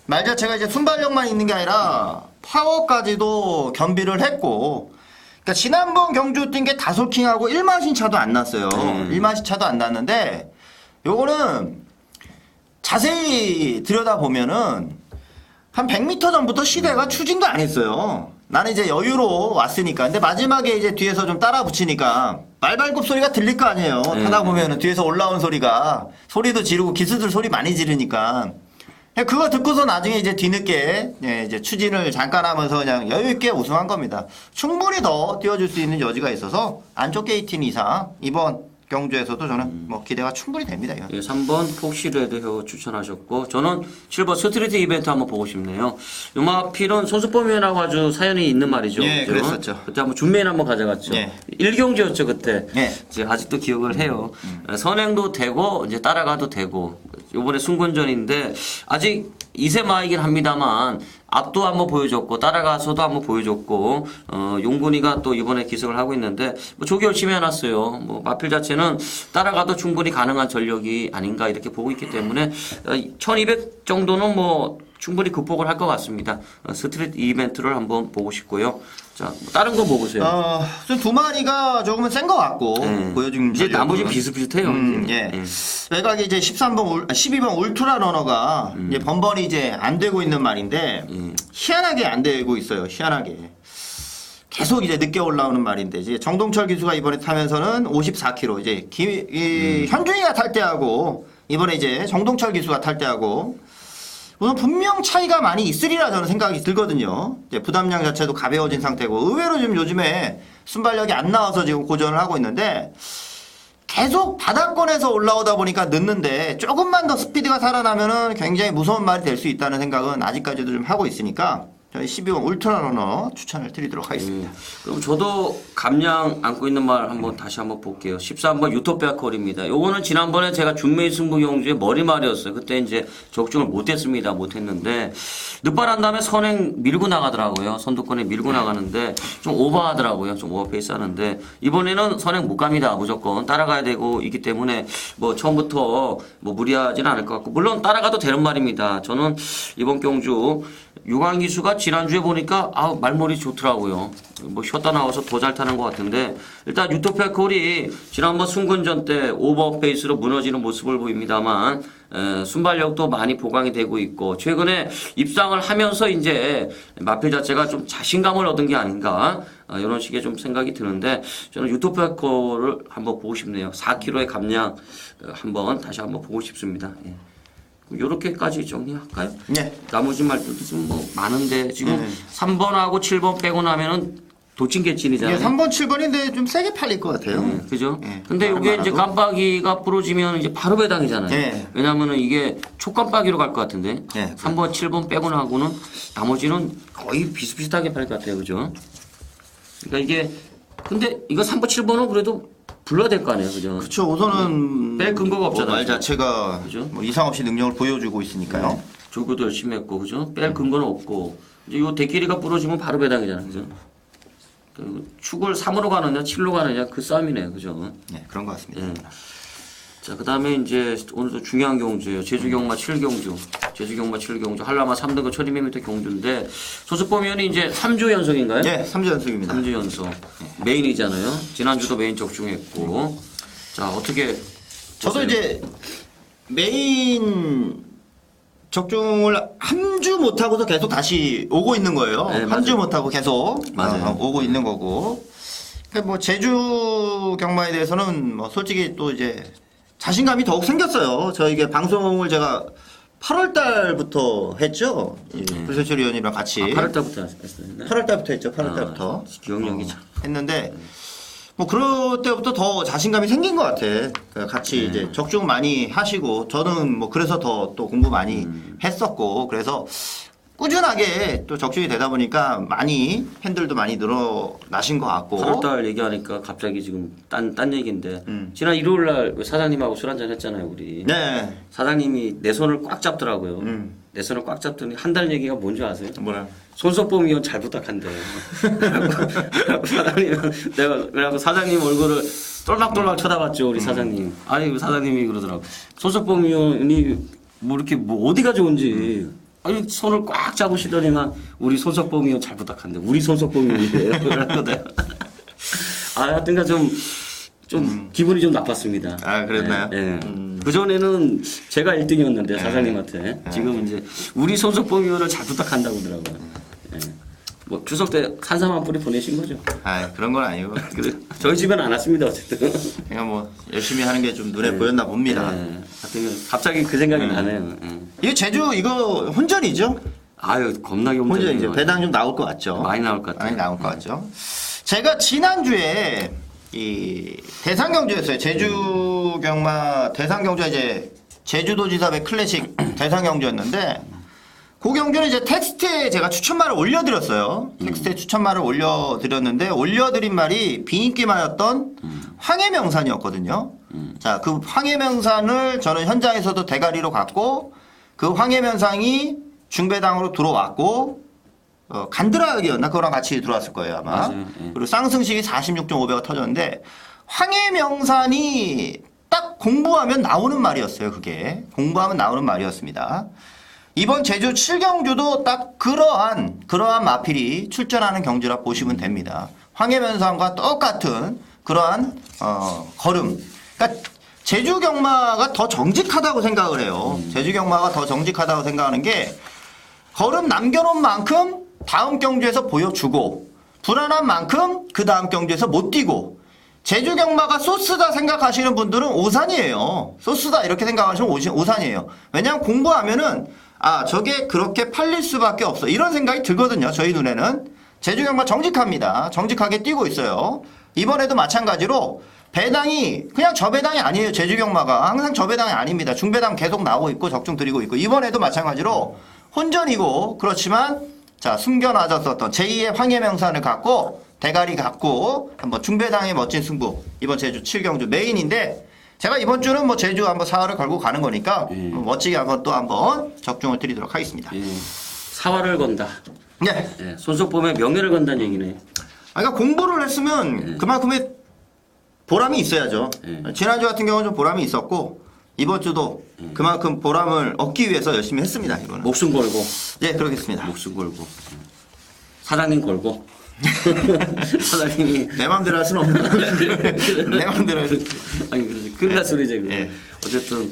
말 자체가 이제 순발력만 있는 게 아니라 파워까지도 겸비를 했고 그러니까 지난번 경주 뛴 게 다솔킹하고 1마신 차도 안 났어요. 1마신 차도 안 났는데 요거는 자세히 들여다보면은 한 100m 전부터 시대가 추진도 안 했어요. 나는 이제 여유로 왔으니까. 근데 마지막에 이제 뒤에서 좀 따라 붙이니까 말발굽 소리가 들릴 거 아니에요. 타다 보면은 뒤에서 올라온 소리도 지르고 기수들 소리 많이 지르니까. 그거 듣고서 나중에 이제 뒤늦게 이제 추진을 잠깐 하면서 그냥 여유있게 우승한 겁니다. 충분히 더 뛰어줄 수 있는 여지가 있어서 안쪽 게이트인 이상 이번 경주에서도 저는 뭐 기대가 충분히 됩니다. 이건. 예, 3번 폭시레드 추천하셨고 저는 7번 스트리트 이벤트 한번 보고 싶네요. 요마필은 손수범위원하고 아주 사연이 있는 말이죠. 예, 그죠? 그랬었죠. 그때 한번 준메인 한번 가져갔죠. 예. 1경주였죠 그때. 예. 이제 아직도 기억을 해요. 선행도 되고 이제 따라가도 되고 요번에 순군전인데 아직 2세 마이긴 합니다만 앞도 한번 보여줬고 따라가서도 한번 보여줬고 용군이가 또 이번에 기승을 하고 있는데 뭐 조기 열심히 해놨어요. 뭐 마필 자체는 따라가도 충분히 가능한 전력이 아닌가 이렇게 보고 있기 때문에 1200 정도는 뭐 충분히 극복을 할 것 같습니다. 스트리트 이벤트를 한번 보고 싶고요. 자, 뭐 다른 거 뭐 보세요? 좀 두 마리가 조금은 센 것 같고 보여준 이제 전력은. 나머지 비슷비슷해요. 예. 외곽에 이제 12번 울트라 러너가 이제 번번이 이제 안 되고 있는 말인데 희한하게 안 되고 있어요. 희한하게. 계속 이제 늦게 올라오는 말인데 이제 정동철 기수가 이번에 타면서는 54km 이제 현중이가 탈 때하고 이번에 이제 정동철 기수가 탈 때하고 우선 분명 차이가 많이 있으리라 저는 생각이 들거든요. 이제 부담량 자체도 가벼워진 상태고 의외로 좀 요즘에 순발력이 안 나와서 지금 고전을 하고 있는데 계속 바닥권에서 올라오다 보니까 늦는데 조금만 더 스피드가 살아나면은 굉장히 무서운 말이 될 수 있다는 생각은 아직까지도 좀 하고 있으니까 저희 12번 울트라러너 추천을 드리도록 하겠습니다. 그럼 저도 감량 안고 있는 말 다시 한번 볼게요. 13번 유토피아 콜입니다. 요거는 지난번에 제가 준메이 승부 경주의 머리말이었어요. 그때 이제 적중을 못했습니다. 못했는데 늦발한 다음에 선행 밀고 나가더라고요. 선두권에 밀고 나가는데 좀 오버하더라고요. 좀 오버페이스 하는데 이번에는 선행 못 갑니다. 무조건 따라가야 되고 있기 때문에 뭐 처음부터 뭐 무리하지는 않을 것 같고 물론 따라가도 되는 말입니다. 저는 이번 경주 유광기수가 지난주에 보니까 말머리 좋더라고요. 뭐 쉬었다 나와서 더 잘 타는 것 같은데 일단 유토피아 콜이 지난번 승군전 때 오버페이스로 무너지는 모습을 보입니다만 순발력도 많이 보강이 되고 있고 최근에 입상을 하면서 이제 마필 자체가 좀 자신감을 얻은 게 아닌가 이런 식의 좀 생각이 드는데 저는 유토피아 콜을 한번 보고 싶네요. 4kg의 감량 다시 한번 보고 싶습니다. 예. 요렇게까지 정리할까요? 네. 나머지 말들도 좀 뭐 많은데 지금 3번하고 7번 빼고 나면은 도찐개찐이잖아요. 이게 3번, 7번인데 좀 세게 팔릴 것 같아요. 그죠? 네. 근데 이게 이제 깜빡이가 부러지면 이제 바로 배당이잖아요. 네. 왜냐면은 이게 초깜빡이로 갈 것 같은데. 네. 3번, 7번 빼고 나고는 나머지는 거의 비슷비슷하게 팔 것 같아요. 그죠? 그러니까 이게 근데 이거 3번, 7번은 그래도 불러야 될 거 아니에요. 그죠? 그렇죠. 우선은 뺄 근거가 없잖아요. 말 자체가 그죠? 뭐 이상 없이 능력을 보여주고 있으니까요. 조교도 열심히 했고, 그죠? 뺄 근거는 없고, 이제 요 대끼리가 부러지면 바로 배당이잖아, 그죠? 그 축을 3으로 가느냐, 7로 가느냐, 그 싸움이네, 그죠? 네, 그런 것 같습니다. 예. 자, 그 다음에 이제 오늘도 중요한 경주예요. 제주경마 7경주. 제주경마 7경주. 한라마 3등급 1200m 경주인데, 소속보면이 이제 3주 연속인가요? 네, 3주 연속입니다. 3주 연속. 메인이잖아요. 지난주도 메인 적중했고. 자, 어떻게. 저도 보세요? 이제 메인 적중을 한 주 못하고도 계속 다시 오고 있는 거예요. 네, 한 주 맞아요. 못하고 계속 맞아요. 오고 있는 거고. 그러니까 뭐 제주 경마에 대해서는 뭐 솔직히 또 이제 자신감이 더욱 생겼어요. 저희가 방송을 제가 8월 달부터 했죠. 불세철 의원이랑 같이. 8월 달부터 했어요. 네. 8월 달부터 했죠. 8월 달부터. 기억력이 참. 했는데 뭐 그럴 때부터 더 자신감이 생긴 것 같아. 그러니까 같이 이제 적중 많이 하시고 저는 뭐 그래서 더 또 공부 많이 했었고 그래서 꾸준하게 또 적중이 되다 보니까 많이 팬들도 많이 늘어나신 것 같고. 8월달 얘기하니까 갑자기 지금 딴 얘기인데 지난 일요일날 사장님하고 술 한잔 했잖아요 우리. 네. 사장님이 내 손을 꽉 잡더라고요. 내 손을 꽉 잡더니 한 달 얘기가 뭔지 아세요? 뭐라? 손석범 의원 잘 부탁한대. 그래갖고 사장님은 내가 그래갖고 사장님 얼굴을 똘락똘락 쳐다봤죠 우리 사장님. 아니 우리 사장님이 그러더라고. 손석범 의원이 뭐 이렇게 뭐 어디가 좋은지. 아니 손을 꽉 잡으시더니만 우리 손석범 의원 잘 부탁한대. 우리 손석범 의원인데요. 그러거든. 하여튼가 좀 기분이 좀 나빴습니다. 아, 그랬나요? 예. 그전에는 제가 1등이었는데 사장님한테 지금 이제 우리 손석범 의원을 잘 부탁한다고 하더라고요. 예. 뭐 추석 때 산삼 한 뿌리 보내신 거죠? 아, 그런 건 아니고. 그래 저희 집엔 안 왔습니다 어쨌든. 그냥 뭐 열심히 하는 게 좀 눈에 보였나 봅니다. 예. 하여튼 갑자기 그 생각이 나네요. 예. 이거 제주 이거 혼전이죠? 아유 겁나게 혼전이죠. 홈전이죠. 배당 좀 나올 것 같죠? 많이 나올 것 같아요. 많이 나올 것 같죠. 제가 지난주에 이 대상경주였어요. 제주 경마 대상경주가 이제 제주도지사배 클래식 대상경주였는데 그 경주는 이제 텍스트에 제가 추천말을 올려드렸어요. 텍스트에 추천말을 올려드렸는데 올려드린 말이 비인기말이었던 황해명산이었거든요. 자, 그 황해명산을 저는 현장에서도 대가리로 갔고 그 황해명산이 중배당으로 들어왔고 간드라역이었나? 그거랑 같이 들어왔을 거예요, 아마. 맞아요. 예. 그리고 쌍승식이 46.5배가 터졌는데, 황해명산이 딱 공부하면 나오는 말이었어요, 그게. 공부하면 나오는 말이었습니다. 이번 제주 7경주도 딱 그러한 마필이 출전하는 경주라 보시면 됩니다. 황해명산과 똑같은 그러한, 걸음. 그러니까 제주 경마가 더 정직하다고 생각을 해요. 제주 경마가 더 정직하다고 생각하는 게, 걸음 남겨놓은 만큼 다음 경주에서 보여주고 불안한 만큼 그 다음 경주에서 못 뛰고 제주 경마가 소스다 생각하시는 분들은 오산이에요. 소스다 이렇게 생각하시면 오산이에요. 왜냐하면 공부하면은 저게 그렇게 팔릴 수밖에 없어 이런 생각이 들거든요. 저희 눈에는 제주경마 정직합니다. 정직하게 뛰고 있어요. 이번에도 마찬가지로 배당이 그냥 저 배당이 아니에요. 제주경마가 항상 저 배당이 아닙니다. 중배당 계속 나오고 있고 적중 드리고 있고 이번에도 마찬가지로 혼전이고 그렇지만 자 숨겨놔졌었던 제2의 황해명산을 갖고 대가리 갖고 한번 중배당의 멋진 승부 이번 제주 7경주 메인인데 제가 이번 주는 뭐 제주 한번 사활을 걸고 가는 거니까 멋지게 한번 또 한번 적중을 드리도록 하겠습니다. 사활을 건다. 네. 손석범의 명예를 건다는 얘기네. 그러니까 공부를 했으면 그만큼의 보람이 있어야죠. 지난주 같은 경우는 좀 보람이 있었고 이번 주도 그만큼 보람을 얻기 위해서 열심히 했습니다. 이거는. 목숨 걸고. 네, 그러겠습니다. 목숨 걸고. 사장님 걸고. 사장님이 내 마음대로 할 수는 없는 내 마음대로 할 수. 아니 그러지 큰일 날 소리지 그거. 예. 어쨌든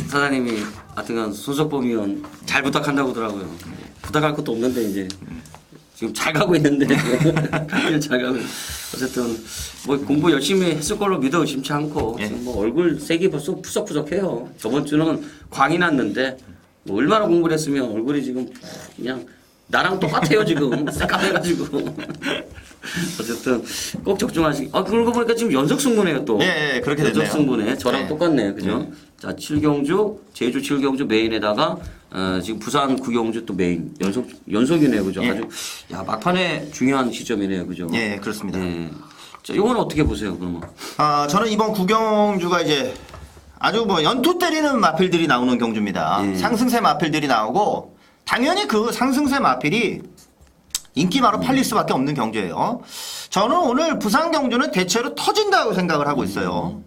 사장님이 하여튼간 손석범 의원 잘 부탁한다고 하더라고요. 부탁할 것도 없는데 이제 지금 잘 가고 있는데 잘 가고 어쨌든 뭐 공부 열심히 했을 걸로 믿어 의심치 않고 지금 뭐 얼굴 색이 벌써 푸석푸석해요. 저번 주는 광이 났는데 뭐 얼마나 공부를 했으면 얼굴이 지금 그냥 나랑 똑같아요 지금 새까매가지고 어쨌든 꼭 적중하시기. 그러고 보니까 지금 연속 승부네요 또. 예, 그렇게 됐네요. 연속 승부네. 저랑 똑같네, 그죠? 자 7경주 제주 7경주 메인에다가 지금 부산 9경주 또 메인 연속이네요, 그죠? 아주 야 막판에 중요한 시점이네요, 그죠? 예, 그렇습니다. 자 이건 어떻게 보세요, 그러면? 저는 이번 9경주가 이제 아주 뭐 연투 때리는 마필들이 나오는 경주입니다. 상승세 마필들이 나오고 당연히 그 상승세 마필이 인기마로 팔릴 수밖에 없는 경주예요. 저는 오늘 부산 경주는 대체로 터진다고 생각을 하고 있어요.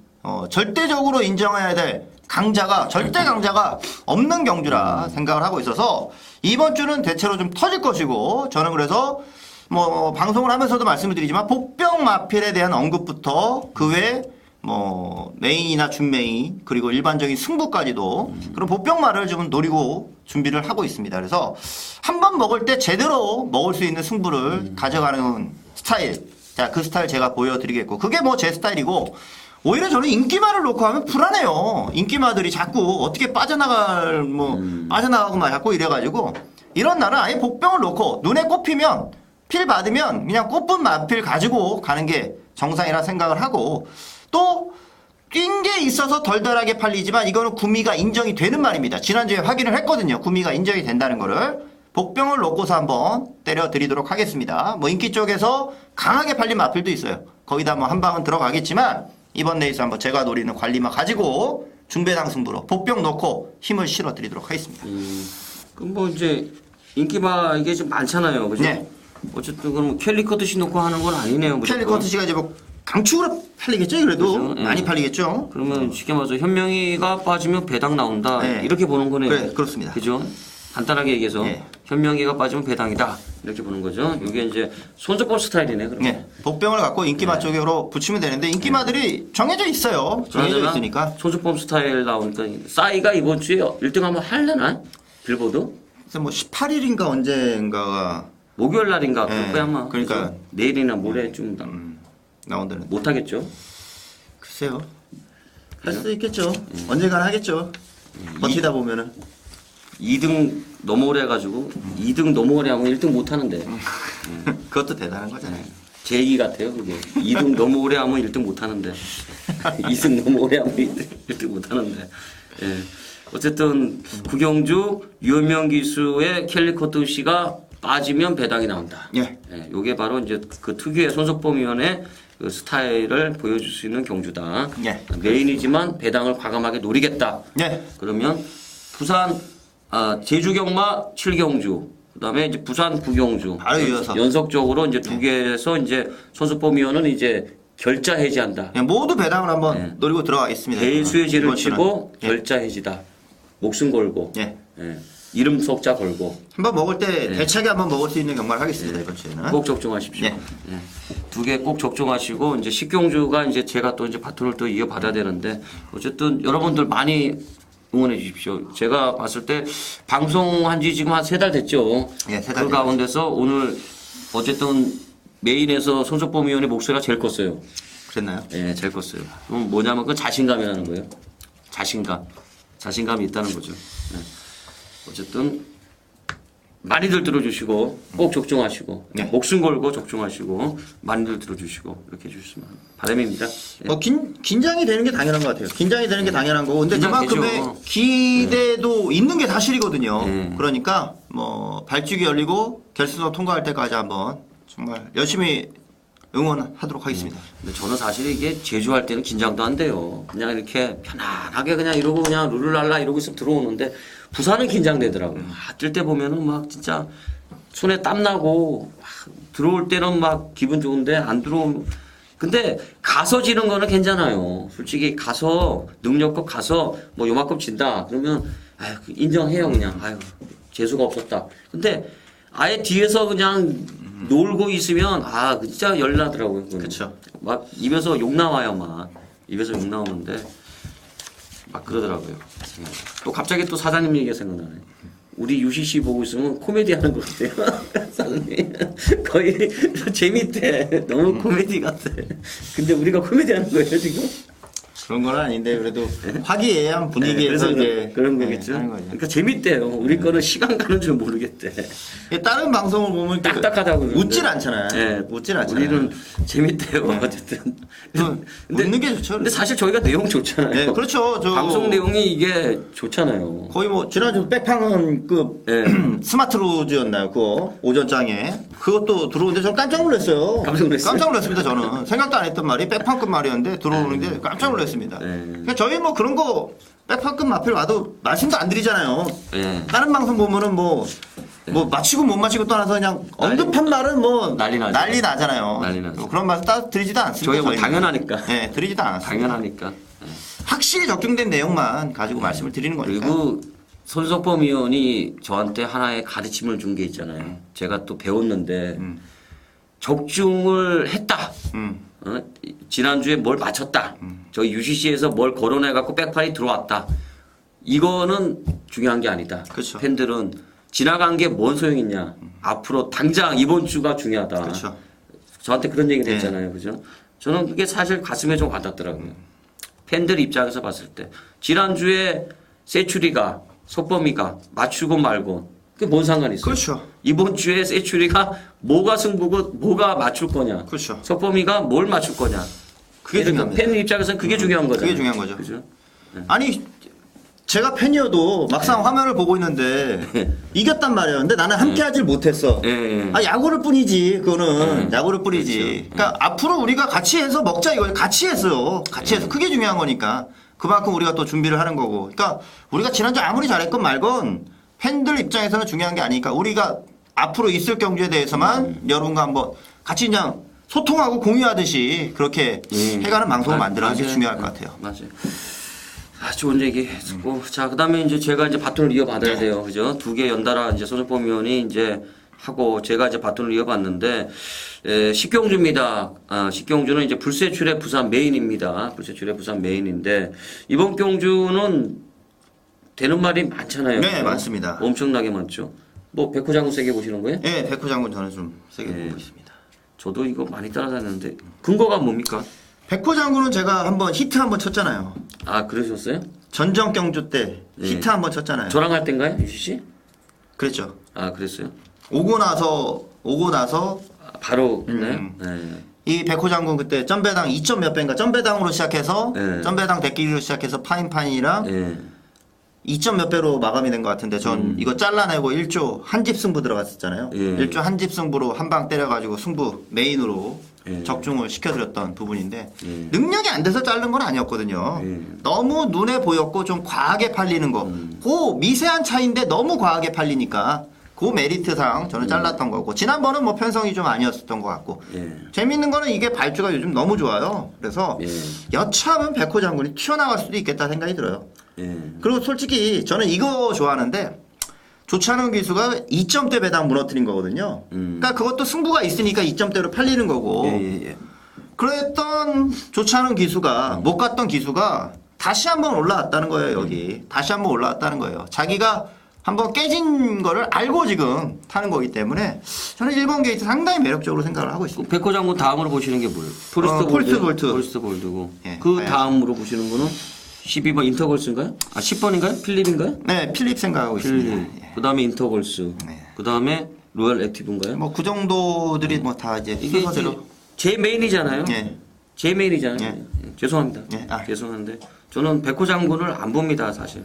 절대적으로 인정해야 될 강자가 절대 강자가 없는 경주라 생각을 하고 있어서 이번 주는 대체로 좀 터질 것이고 저는 그래서 뭐 방송을 하면서도 말씀을 드리지만 복병 마필에 대한 언급부터 그 외에 뭐 메인이나 준메인 그리고 일반적인 승부까지도 그런 복병마를 좀 노리고 준비를 하고 있습니다. 그래서 한 번 먹을 때 제대로 먹을 수 있는 승부를 가져가는 스타일. 자, 그 스타일 제가 보여드리겠고 그게 뭐 제 스타일이고 오히려 저는 인기마를 놓고 하면 불안해요. 인기마들이 자꾸 어떻게 빠져나가고 막 자꾸 이래가지고 이런 날은 아예 복병을 놓고 눈에 꼽히면 필 받으면 그냥 꼽은 마필 가지고 가는 게 정상이라 생각을 하고 또 뛴 게 있어서 덜덜하게 팔리지만 이거는 구미가 인정이 되는 말입니다. 지난주에 확인을 했거든요. 구미가 인정이 된다는 거를. 복병을 놓고서 한번 때려드리도록 하겠습니다. 뭐 인기 쪽에서 강하게 팔린 마필도 있어요. 거기다 뭐 한 방은 들어가겠지만 이번 레이스 한번 제가 노리는 관리마 가지고 중배당 승부로 복병 놓고 힘을 실어드리도록 하겠습니다. 그럼 뭐 이제 인기마 이게 좀 많잖아요, 그죠? 네. 어쨌든 그럼 캘리커트시 놓고 하는 건 아니네요, 무조건. 캘리커트시가 이제 뭐 강축으로 팔리겠죠, 그래도 그렇죠. 많이 팔리겠죠. 그러면 쉽게 말해서 현명이가 빠지면 배당 나온다 네. 이렇게 보는 거네요. 네, 그렇습니다. 그죠? 간단하게 얘기해서 네. 현명이가 빠지면 배당이다 이렇게 보는 거죠. 이게 이제 손석범 스타일이네. 그러면. 네. 복병을 갖고 인기마 쪽으로 붙이면 되는데 인기마들이 정해져 있어요. 정해져 있으니까. 손석범 스타일 나오니까 싸이가 이번 주에 1등 한번 할려나? 빌보드? 그래서 뭐 18일인가 언젠가가 목요일 날인가 네. 그럴 거야 아마. 그러니까. 그래서 내일이나 모레쯤 나온다는. 못 하겠죠. 글쎄요. 할 수 있겠죠. 언젠가는 하겠죠. 버티다 보면은. 2등 너무 오래 해가지고 2등 너무 오래 하면 1등 못 하는데. 그것도 대단한 거잖아요. 제 얘기 같아요, 그게. 2등 너무 오래 하면 1등 못 하는데. 2등 너무 오래 하면 1등 못 하는데. 예. 어쨌든, 구경주 유현명 기수의 캘리커트 씨가 빠지면 배당이 나온다. 예. 예. 요게 바로 이제 그 특유의 손석범 위원의 그 스타일을 보여줄 수 있는 경주다. 예. 메인이지만 배당을 과감하게 노리겠다. 예. 그러면 부산, 제주 경마 7경주. 그다음에 이제 부산 9경주 바로 이어서. 연속적으로 이제 두 개에서 이제 손석범 위원은 이제 결자 해지한다. 그냥 모두 배당을 한번 노리고 들어가겠습니다. 대수의지를 이번 주는. 치고 예. 결자 해지다. 목숨 걸고. 예. 예. 이름 석자 걸고. 한번 먹을 때 대차게 한번 먹을 수 있는 경마를 하겠습니다. 이번 주에는. 꼭 적중하십시오. 예. 두 개 꼭 적중하시고 이제 10경주가 이제 제가 또 이제 바톤을 또 이어받아야 되는데 어쨌든 여러분들 많이 응원해 주십시오. 제가 봤을 때 방송한 지 지금 한 3달 됐죠. 예, 3달 그 가운데서 오늘 어쨌든 메인에서 손석범 위원의 목소리가 제일 컸어요. 그랬나요? 예, 제일 컸어요. 그럼 뭐냐면 그 자신감이라는 거예요. 자신감이 있다는 거죠. 예. 어쨌든 많이들 들어주시고 꼭 적중하시고 네. 목숨 걸고 적중하시고 많이들 들어주시고 이렇게 해주시면 바람입니다. 예. 긴장이 되는 게 당연한 것 같아요. 긴장이 되는 게 당연한 거고, 근데 긴장되죠. 그만큼의 기대도 있는 게 사실이거든요. 네. 그러니까 뭐 발주기 열리고 결승선 통과할 때까지 한번 정말 열심히 응원하도록 하겠습니다. 근데 저는 사실 이게 제주할 때는 긴장도 안 돼요. 그냥 이렇게 편안하게 그냥 이러고 그냥 룰루랄라 이러고 있으면 들어오는데 부산은 긴장되더라고요. 뜰 때 보면은 막 진짜 손에 땀 나고 들어올 때는 막 기분 좋은데 안 들어오면 근데 가서 지는 거는 괜찮아요. 솔직히 가서 능력껏 가서 뭐 요만큼 진다 그러면 아유 인정해요 그냥 아유 재수가 없었다. 근데 아예 뒤에서 그냥 놀고 있으면 아 진짜 열나더라고요. 그쵸. 막 입에서 욕 나와요 막 입에서 욕 나오는데 막 그러더라고요. 또 갑자기 또 사장님 얘기가 생각나네. 우리 UCC 보고 있으면 코미디 하는 것 같아요. 사장님 거의 재밌대. 너무 코미디 같아. 근데 우리가 코미디 하는 거예요 지금? 그런 건 아닌데 그래도 화기애애한 분위기에서 네, 이제 그런 네, 거겠죠. 하는 거죠. 그러니까 재밌대요. 우리 거는 시간 가는 줄 모르겠대. 다른 방송을 보면 이렇게 딱딱하다고 웃질 않잖아요. 네. 웃질 않잖아요. 우리는 재밌대요. 어쨌든. 웃는 게 좋죠. 근데 사실 저희가 내용 좋잖아요. 네, 그렇죠. 방송 내용이 이게 좋잖아요. 거의 뭐 지난주 백팡은 그 네. 스마트 로즈였나요? 그거 오전장에 그것도 들어오는데 저는 깜짝 놀랐어요. 깜짝 놀랐어요? 깜짝 놀랐습니다. 저는 생각도 안 했던 말이 백팡급 말이었는데 들어오는 게 깜짝 놀랐습니다. 그러니까 저희 뭐 그런 거 백팡급 마필 와도 말씀도 안 드리잖아요. 네. 다른 방송 보면은 뭐 맞히고 못 맞히고 떠나서 그냥 언급한 말은 뭐 난리 나죠. 난리 나잖아요. 난리 나죠. 뭐 그런 말씀 따로 드리지도 않습니다. 저희가 뭐 저희는. 당연하니까. 네, 드리지도 않았습니다. 당연하니까. 네. 확실히 적용된 내용만 가지고 말씀을 드리는 거니까. 그리고 손석범 의원이 저한테 하나의 가르침을 준 게 있잖아요. 제가 또 배웠는데 적중을 했다. 어? 지난주에 뭘 맞췄다. 저희 UCC에서 뭘 거론해갖고 백팔이 들어왔다. 이거는 중요한 게 아니다. 그렇죠. 팬들은 지나간 게 뭔 소용이냐. 앞으로 당장 이번 주가 중요하다. 그렇죠. 저한테 그런 얘기를 네. 했잖아요. 그죠? 저는 그게 사실 가슴에 좀 와닿더라고요. 팬들 입장에서 봤을 때. 지난주에 세추리가, 석범이가 맞추고 말고 그게 뭔 상관이 있어요? 그렇죠. 이번 주에 세추리가 뭐가 승부고 뭐가 맞출 거냐. 그렇죠. 석범이가 뭘 맞출 거냐. 그게 중요합니다. 팬 입장에서는 그게 중요한 거죠. 그게 중요한 거죠. 그죠? 아니 제가 팬이어도 막상 화면을 보고 있는데 이겼단 말이에요. 근데 나는 함께하질 못했어. 예. 아 야구를 뿐이지. 그거는 야구를 뿐이지. 그렇죠. 그러니까 앞으로 우리가 같이 해서 먹자 이거예요. 같이 했어요. 같이 해서 그게 중요한 거니까. 그만큼 우리가 또 준비를 하는 거고. 그러니까 우리가 지난주 아무리 잘했건 말건 팬들 입장에서는 중요한 게 아니니까 우리가 앞으로 있을 경주에 대해서만 여러분과 한번 같이 그냥 소통하고 공유하듯이 그렇게 해가는 방송을 만들어야 게 중요할 것 같아요. 맞아요. 아, 좋은 얘기 했고. 자, 그 다음에 이제 제가 이제 바톤을 이어받아야 돼요. 그죠? 두 개 연달아 이제 손석범 의원이 이제 하고 제가 이제 바톤을 이어받는데, 식경주입니다. 식경주는 이제 불세출의 부산 메인입니다. 불세출의 부산 메인인데, 이번 경주는 되는 말이 많잖아요. 네, 많습니다. 엄청나게 많죠. 뭐, 백호장군 세게 보시는 거예요? 네, 백호 장군 저는 좀 세게 보고 있습니다. 저도 이거 많이 따라다녔는데, 근거가 뭡니까? 백호 장군은 제가 한번 히트 한번 쳤잖아요. 아, 그러셨어요? 전정 경주 때 네. 히트 한번 쳤잖아요. 저랑 할 땐가요? 유시씨? 그랬죠. 아, 그랬어요? 오고 나서 아, 바로 했나요? 네. 이 백호 장군 그때 점배당 2점 몇 배인가 점배당으로 시작해서 네. 점배당 대끼리로 시작해서 파인파인이랑 네. 2점 몇 배로 마감이 된 것 같은데 전 이거 잘라내고 1조 한 집 승부 들어갔었잖아요. 예. 1조 한 집 승부로 한 방 때려가지고 승부 메인으로 예. 적중을 시켜드렸던 부분인데 예. 능력이 안 돼서 자른 건 아니었거든요. 예. 너무 눈에 보였고 좀 과하게 팔리는 거. 그 미세한 차이인데 너무 과하게 팔리니까 그 메리트상 저는 잘랐던 거고 지난번은 뭐 편성이 좀 아니었었던 것 같고 예. 재밌는 거는 이게 발주가 요즘 너무 좋아요. 그래서 예. 여차하면 백호 장군이 튀어나갈 수도 있겠다 생각이 들어요. 예. 그리고 솔직히 저는 이거 좋아하는데 조찬훈 기수가 2점대 배당 무너뜨린 거거든요. 그러니까 그것도 승부가 있으니까 2점대로 팔리는 거고 예. 그랬던 조찬훈 기수가 못 갔던 기수가 다시 한번 올라왔다는 거예요. 여기 다시 한번 올라왔다는 거예요. 자기가 한번 깨진 거를 알고 지금 타는 거기 때문에 저는 1번 게이트 상당히 매력적으로 생각을 하고 있습니다. 백호 장군 다음으로 보시는 게 뭐예요? 포리스트 폴스 볼트. 포리스트 볼트고. 예, 그 봐야죠. 다음으로 보시는 거는 12번 인터걸스인가요? 아 10번인가요? 필립인가요? 네, 필립 생각하고 있습니다. 필립. 그 다음에 인터걸스. 네. 그 그 다음에 로얄 액티브인가요? 뭐 그 정도들이 뭐 다 이제 이게 순서대로. 제 메인이잖아요. 예. 제 메인이잖아요. 예. 예, 죄송합니다. 예, 아. 죄송한데 저는 백호 장군을 안 봅니다. 사실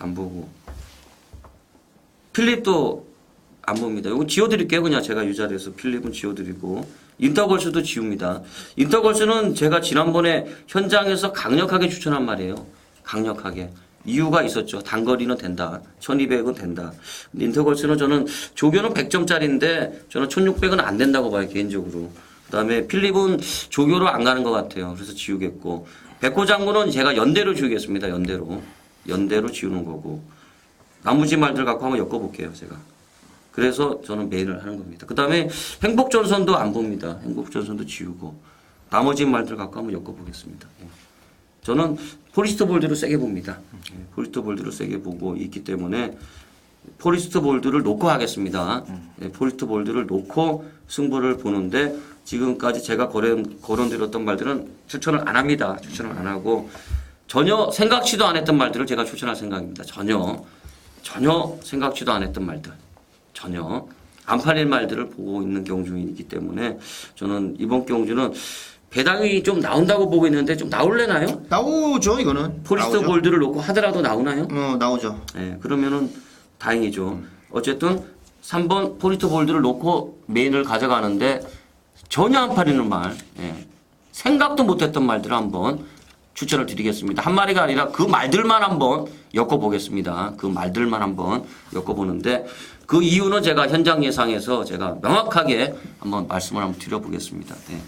안 보고 필립도 안 봅니다. 이거 지워드릴게요. 그냥 제가 이 자리에서 필립은 지워드리고 인터걸스도 지웁니다. 인터걸스는 제가 지난번에 현장에서 강력하게 추천한 말이에요. 강력하게. 이유가 있었죠. 단거리는 된다. 1200은 된다. 근데 인터걸스는 저는 조교는 100점짜리인데 저는 1600은 안 된다고 봐요. 개인적으로. 그 다음에 필립은 조교로 안 가는 것 같아요. 그래서 지우겠고. 백호 장군은 제가 연대로 지우겠습니다. 연대로. 연대로 지우는 거고. 나머지 말들 갖고 한번 엮어볼게요. 제가. 그래서 저는 메인을 하는 겁니다. 그 다음에 행복전선도 안 봅니다. 행복전선도 지우고. 나머지 말들 갖고 한번 엮어보겠습니다. 예. 저는 포리스트 볼드를 세게 봅니다. 예, 포리스트 볼드를 세게 보고 있기 때문에 포리스트 볼드를 놓고 하겠습니다. 예, 포리스트 볼드를 놓고 승부를 보는데 지금까지 제가 거론드렸던 말들은 추천을 안 합니다. 추천을 안 하고 전혀 생각지도 안 했던 말들을 제가 추천할 생각입니다. 전혀 생각지도 안 했던 말들. 전혀 안 팔릴 말들을 보고 있는 경중이기 때문에 저는 이번 경주는 배당이 좀 나온다고 보고 있는데 좀 나올래나요? 나오죠, 이거는. 포리스트 나오죠. 골드를 놓고 하더라도 나오나요? 나오죠. 예, 그러면은 다행이죠. 어쨌든 3번 포리스트 골드를 놓고 메인을 가져가는데 전혀 안 팔리는 말, 예, 생각도 못했던 말들을 한번 추천을 드리겠습니다. 한 마리가 아니라 그 말들만 한번 엮어보겠습니다. 그 말들만 한번 엮어보는데 그 이유는 제가 현장 예상에서 제가 명확하게 한번 말씀을 한번 드려보겠습니다. 예.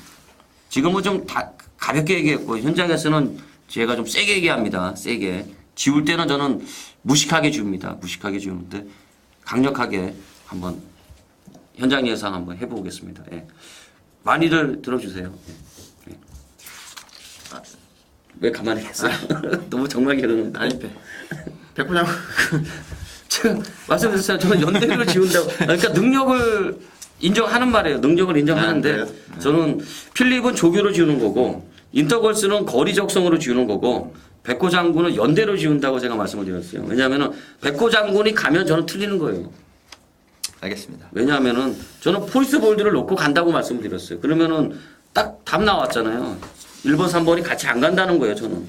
지금은 좀 다 가볍게 얘기했고 현장에서는 제가 좀 세게 얘기합니다. 세게. 지울 때는 저는 무식하게 지웁니다. 무식하게 지우는데 강력하게 한번 현장 예상 한번 해보겠습니다. 예. 많이들 들어주세요. 예. 예. 왜 가만히 계세요? 너무 정말 그러는데. 아니, 백부장. 제가 말씀드렸어요. 저는 연대로 지운다고. 그러니까 능력을 인정하는 말이에요. 능력을 인정하는데 저는 필립은 조교로 지우는 거고 인터걸스는 거리 적성으로 지우는 거고 백호 장군은 연대로 지운다고 제가 말씀을 드렸어요. 왜냐하면 백호 장군이 가면 저는 틀리는 거예요. 알겠습니다. 왜냐하면은 저는 포리스 볼드를 놓고 간다고 말씀을 드렸어요. 그러면은 딱 답 나왔잖아요. 1번, 3번이 같이 안 간다는 거예요. 저는.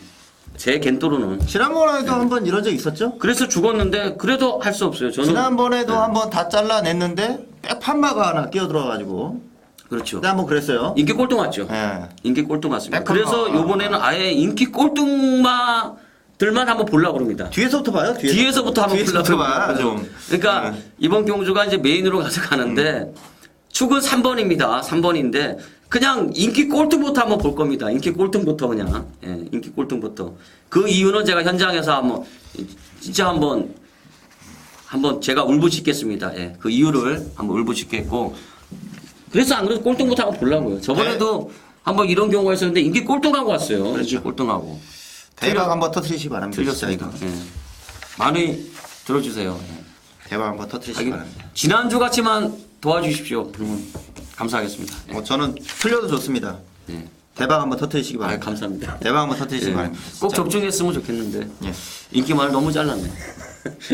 제 겐토로는. 지난번에도 한번 이런 적 있었죠? 그래서 죽었는데 그래도 할 수 없어요. 저는. 지난번에도 한번 다 잘라냈는데 백판마가 하나 끼어들어가지고 그렇죠. 그때 한번 그랬어요. 인기 꼴등 왔죠. 예. 인기 꼴등 왔습니다. 백판마. 그래서 요번에는 아예 인기 꼴등마들만 한번 보려고 합니다. 뒤에서부터 봐요. 뒤에서부터 한번 뒤에서부터 보려고 봐. 합니다. 좀. 그러니까 이번 경주가 이제 메인으로 가져가는데 축은 3번입니다. 3번인데 그냥 인기 꼴등부터 한번 볼 겁니다. 인기 꼴등부터 그냥. 예, 인기 꼴등부터. 그 이유는 제가 현장에서 한번 진짜 한번 제가 울부짖겠습니다. 예, 그 이유를 한번 울부짖겠고 그래서 안 그래도 꼴등부터 한번 보려고요. 저번에도 한번 이런 경우가 있었는데 인기 꼴등하고 왔어요. 인기 꼴등하고. 대박 한번 터트리시기 바랍니다. 틀렸으니까. 진짜 이거. 예. 많이 들어주세요. 예. 대박 한번 터트리시기 바랍니다. 지난주 같이만 도와주십시오. 그러면 감사하겠습니다. 예. 저는 틀려도 좋습니다. 예. 대박 한번 터트리시기 아, 바랍니다. 감사합니다. 대박 한번 터트리시기 예. 바랍니다. 꼭 진짜. 적중했으면 좋겠는데 예. 인기말 너무 잘랐네.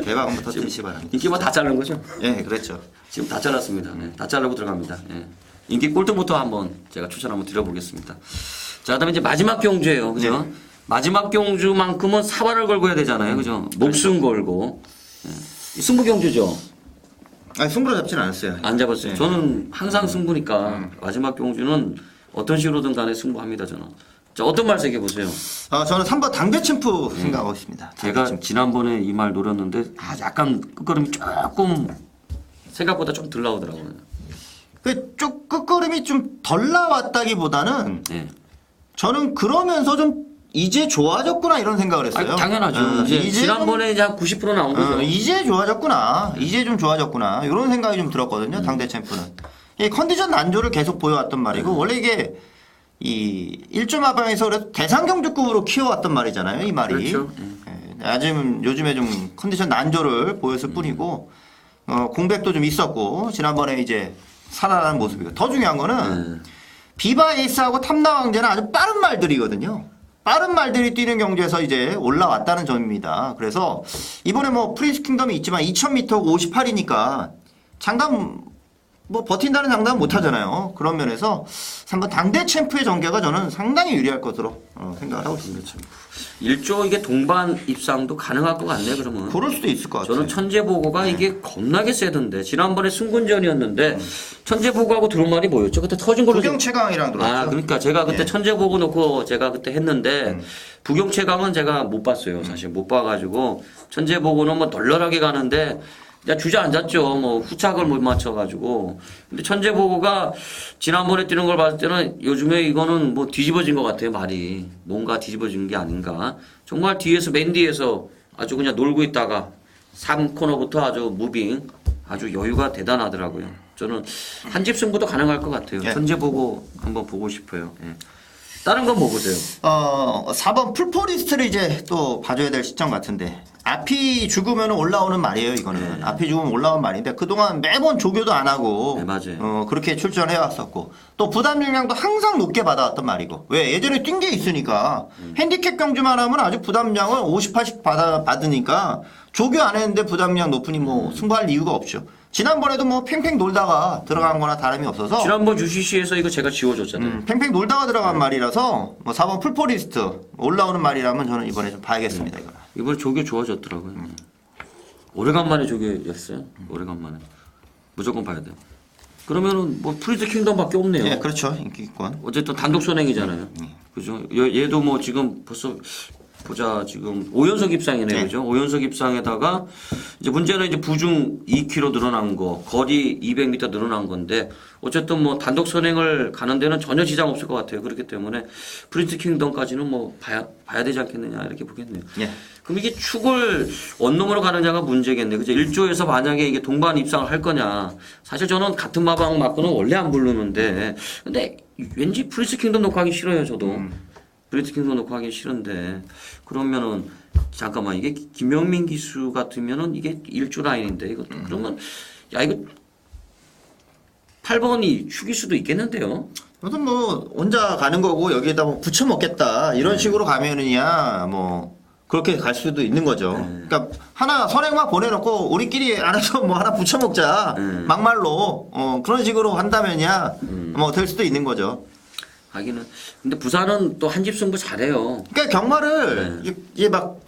대박 한번 터트리시기 바랍니다. 인기말 다 자른 거죠? 예, 그랬죠. 지금 다 잘랐습니다. 네, 다 자르고 들어갑니다. 예. 인기 꼴등부터 한번 제가 추천 한번 드려보겠습니다. 자, 그다음에 이제 마지막 경주예요, 그죠? 네. 마지막 경주만큼은 사활을 걸고 해야 되잖아요, 그죠? 목숨 걸고. 예. 이 승부 경주죠. 아니, 승부를 잡진 않았어요. 안 잡았어요. 네. 저는 항상 승부니까 마지막 경주는 어떤 식으로든 간에 승부합니다, 저는. 자, 어떤 말 세게 보세요. 저는 3번 당대 챔프 생각하고 있습니다. 제가 지난번에 이 말 노렸는데 약간 끝걸음이 조금 생각보다 좀 덜 나오더라고요. 좀 끝걸음이 좀 덜 나왔다기보다는 네. 저는 그러면서 좀 이제 좋아졌구나 이런 생각을 했어요. 당연하죠. 이제 지난번에 이제 한 90% 나온 거죠. 이제 좋아졌구나. 이제 좀 좋아졌구나. 이런 생각이 좀 들었거든요. 당대 챔프는. 이 컨디션 난조를 계속 보여왔던 말이고 원래 이게 이 1점 하방에서 그래도 대상 경주급으로 키워왔던 말이잖아요. 이 말이. 그렇죠. 요즘에 좀 컨디션 난조를 보였을 뿐이고 공백도 좀 있었고 지난번에 이제 살아나는 모습이고 더 중요한 거는 비바 에이스하고 탐나 왕제는 아주 빠른 말들이거든요. 빠른 말들이 뛰는 경주에서 이제 올라왔다는 점입니다. 그래서 이번에 뭐 프린스 킹덤이 있지만 2000m고 58이니까 장담 뭐 버틴다는 장담 못 하잖아요. 그런 면에서 3번 당대 챔프의 전개가 저는 상당히 유리할 것으로 생각을 하고 있습니다. 1조 이게 동반 입상도 가능할 것 같네 그러면. 그럴 수도 있을 것 같아요. 저는 천재보고가 이게 겁나게 세던데 지난번에 승군전이었는데 천재보고하고 들어온 말이 뭐였죠? 그때 터진 걸로 부경최강이랑 들었죠. 아 그러니까 제가 그때 천재보고 놓고 제가 그때 했는데 부경최강은 제가 못 봤어요. 사실 못 봐가지고 천재보고는 뭐 널널하게 가는데 그냥 주저앉았죠. 뭐 후착을 못 맞춰가지고. 근데 천재보고가 지난번에 뛰는 걸 봤을 때는 요즘에 이거는 뭐 뒤집어진 것 같아요. 말이 뭔가 뒤집어진 게 아닌가. 정말 뒤에서 맨 뒤에서 아주 그냥 놀고 있다가 3코너부터 아주 무빙 아주 여유가 대단하더라고요. 저는 한 집 승부도 가능할 것 같아요. 예. 천재보고 한번 보고 싶어요. 예. 다른 건 뭐 보세요? 4번 풀포리스트를 이제 또 봐줘야 될 시점 같은데 앞이 죽으면 올라오는 말이에요. 이거는 앞이 죽으면 올라오는 말인데 그동안 매번 조교도 안 하고 네, 맞아요. 그렇게 출전해 왔었고 또 부담 용량도 항상 높게 받아왔던 말이고 왜 예전에 뛴 게 있으니까 핸디캡 경주만 하면 아주 부담량을 50, 80 받으니까 조교 안 했는데 부담량 높으니 뭐 승부할 이유가 없죠. 지난번에도 뭐 팽팽 놀다가 들어간 거나 다름이 없어서 지난번 UCC에서 이거 제가 지워줬잖아요. 팽팽 놀다가 들어간 말이라서 뭐 4번 풀포리스트 올라오는 말이라면 저는 이번에 좀 봐야겠습니다. 이거. 이번에 조교 좋아졌더라고요. 오래간만에 조교였어요. 오래간만에. 무조건 봐야 돼요. 그러면은 뭐 프리즈 킹덤밖에 없네요. 예, 그렇죠. 인기권. 어쨌든 단독 선행이잖아요. 그죠? 얘도 뭐 지금 벌써 보자 지금 5연속 입상이네요. 네. 그죠? 5연속 입상에다가 이제 문제는 이제 부중 2km 늘어난 거, 거리 200m 늘어난 건데 어쨌든 뭐 단독 선행을 가는 데는 전혀 지장 없을 것 같아요. 그렇기 때문에 프린스 킹덤까지는 뭐 봐야 되지 않겠느냐 이렇게 보겠네요. 예. 그럼 이게 축을 원룸으로 가느냐가 문제겠네. 그죠? 1조에서 만약에 이게 동반 입상을 할 거냐. 사실 저는 같은 마방 맞고는 원래 안 부르는데 근데 왠지 프린스 킹덤 놓고 하기 싫어요. 저도. 프린스 킹덤 놓고 하기 싫은데 그러면은 잠깐만 이게 김영민 기수 같으면은 이게 1조 라인인데 이거 그러면 야 이거 8번이 축일 수도 있겠는데요. 저도 뭐 혼자 가는 거고 여기에다 뭐 붙여 먹겠다 이런 식으로 가면은야 뭐 그렇게 갈 수도 있는 거죠. 그러니까 하나 선행만 보내놓고 우리끼리 알아서 뭐 하나 붙여 먹자 막말로 그런 식으로 한다면야 뭐 될 수도 있는 거죠. 하기는 근데 부산은 또 한 집 승부 잘해요. 그러니까 경마를 이게 막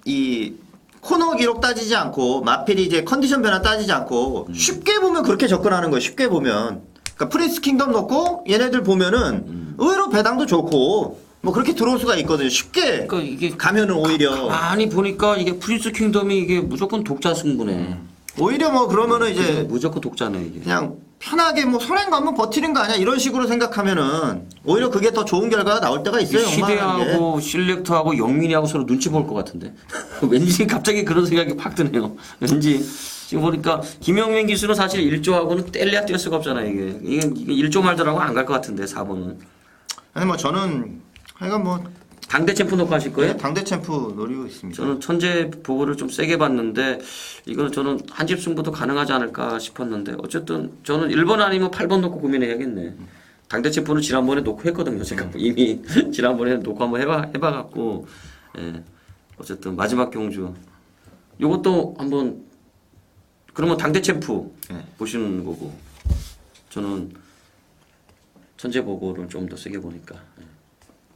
이 코너 기록 따지지 않고 마필이 이제 컨디션 변화 따지지 않고 쉽게 보면 그렇게 접근하는 거예요. 쉽게 보면. 그러니까 프린스 킹덤 넣고 얘네들 보면은 의외로 배당도 좋고 뭐 그렇게 들어올 수가 있거든요. 쉽게 그러니까 이게 가면은 오히려 많이 보니까 이게 프린스 킹덤이 이게 무조건 독자 승부네. 오히려 뭐 그러면은 이제 무조건 독자네 이게. 그냥 편하게 뭐 선행 가면 버티는 거 아니야 이런 식으로 생각하면은 오히려 그게 더 좋은 결과가 나올 때가 있어요. 시대하고 실렉터하고 영민이하고 서로 눈치 볼 것 같은데 왠지 갑자기 그런 생각이 팍 드네요. 왠지 지금 보니까 김영민 기수는 사실 1조하고는 뗄래야 뗄 수가 없잖아요. 이게 1조 말더라고 안 갈 것 같은데 4번은. 아니 뭐 저는 하여간 뭐 당대 챔프 놓고 하실 거예요? 당대 챔프 노리고 있습니다. 저는 천재 보고를 좀 세게 봤는데 이거는 저는 한 집 승부도 가능하지 않을까 싶었는데 어쨌든 저는 1번 아니면 8번 놓고 고민해야겠네. 당대 챔프는 지난번에 놓고 했거든요. 제가 이미 지난번에 놓고 한번 해봐갖고 예. 어쨌든 마지막 경주 요것도 한번 그러면 당대 챔프 보시는 거고 저는 천재 보고를 좀 더 세게 보니까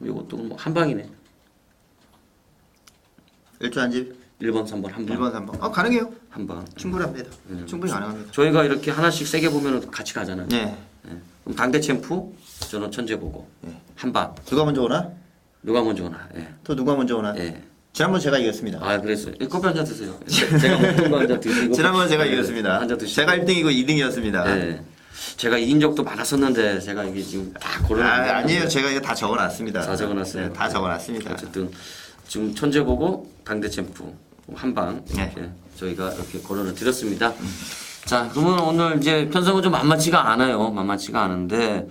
요것도 뭐 한 방이네. 1조 한 집? 1번, 3번 한 방. 1번, 3번. 가능해요. 한 방. 충분합니다. 충분히 가능합니다. 저희가 이렇게 하나씩 세게 보면 같이 가잖아요. 네. 예. 그럼 당대 챔프, 저는 천재 보고 한 방. 누가 먼저 오나? 누가 먼저 오나? 예. 또 누가 먼저 오나? 예. 지난번 제가 이겼습니다. 아 그랬어요. 커피 한 잔 드세요. 제가 먹던 거 한 잔 드시고. 지난번 제가 예, 이겼습니다. 한 잔 드시고. 제가 1등이고 2등이었습니다. 예. 제가 이긴 적도 많았었는데 제가 이게 지금 다 고르는. 아니에요. 제가 이거 다 적어놨습니다. 다 적어놨어요. 네, 다 적어놨습니다. 어쨌든 지금 천재 보고 당대 챔프 한 방 이렇게 네. 저희가 이렇게 거론을 드렸습니다. 자 그러면 오늘 이제 편성은 좀 만만치가 않아요. 만만치가 않은데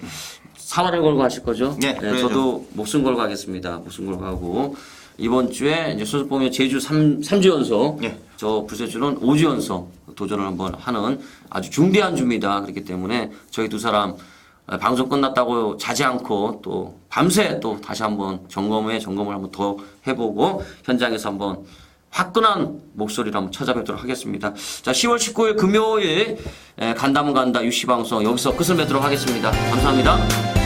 사활을 걸고 하실 거죠? 네, 그래야죠. 저도 목숨 걸고 하겠습니다. 목숨 걸고 하고 이번 주에 이제 소속 보면 제주 3주 연속, 네. 저 부세주는 5주 연속 도전을 한번 하는 아주 중대한 주입니다. 그렇기 때문에 저희 두 사람 방송 끝났다고 자지 않고 또 밤새 또 다시 한번 점검을 한번 더 해보고 현장에서 한번 화끈한 목소리로 한번 찾아뵙도록 하겠습니다. 자, 10월 19일 금요일 간다면 간다 UC 방송 여기서 끝을 맺도록 하겠습니다. 감사합니다.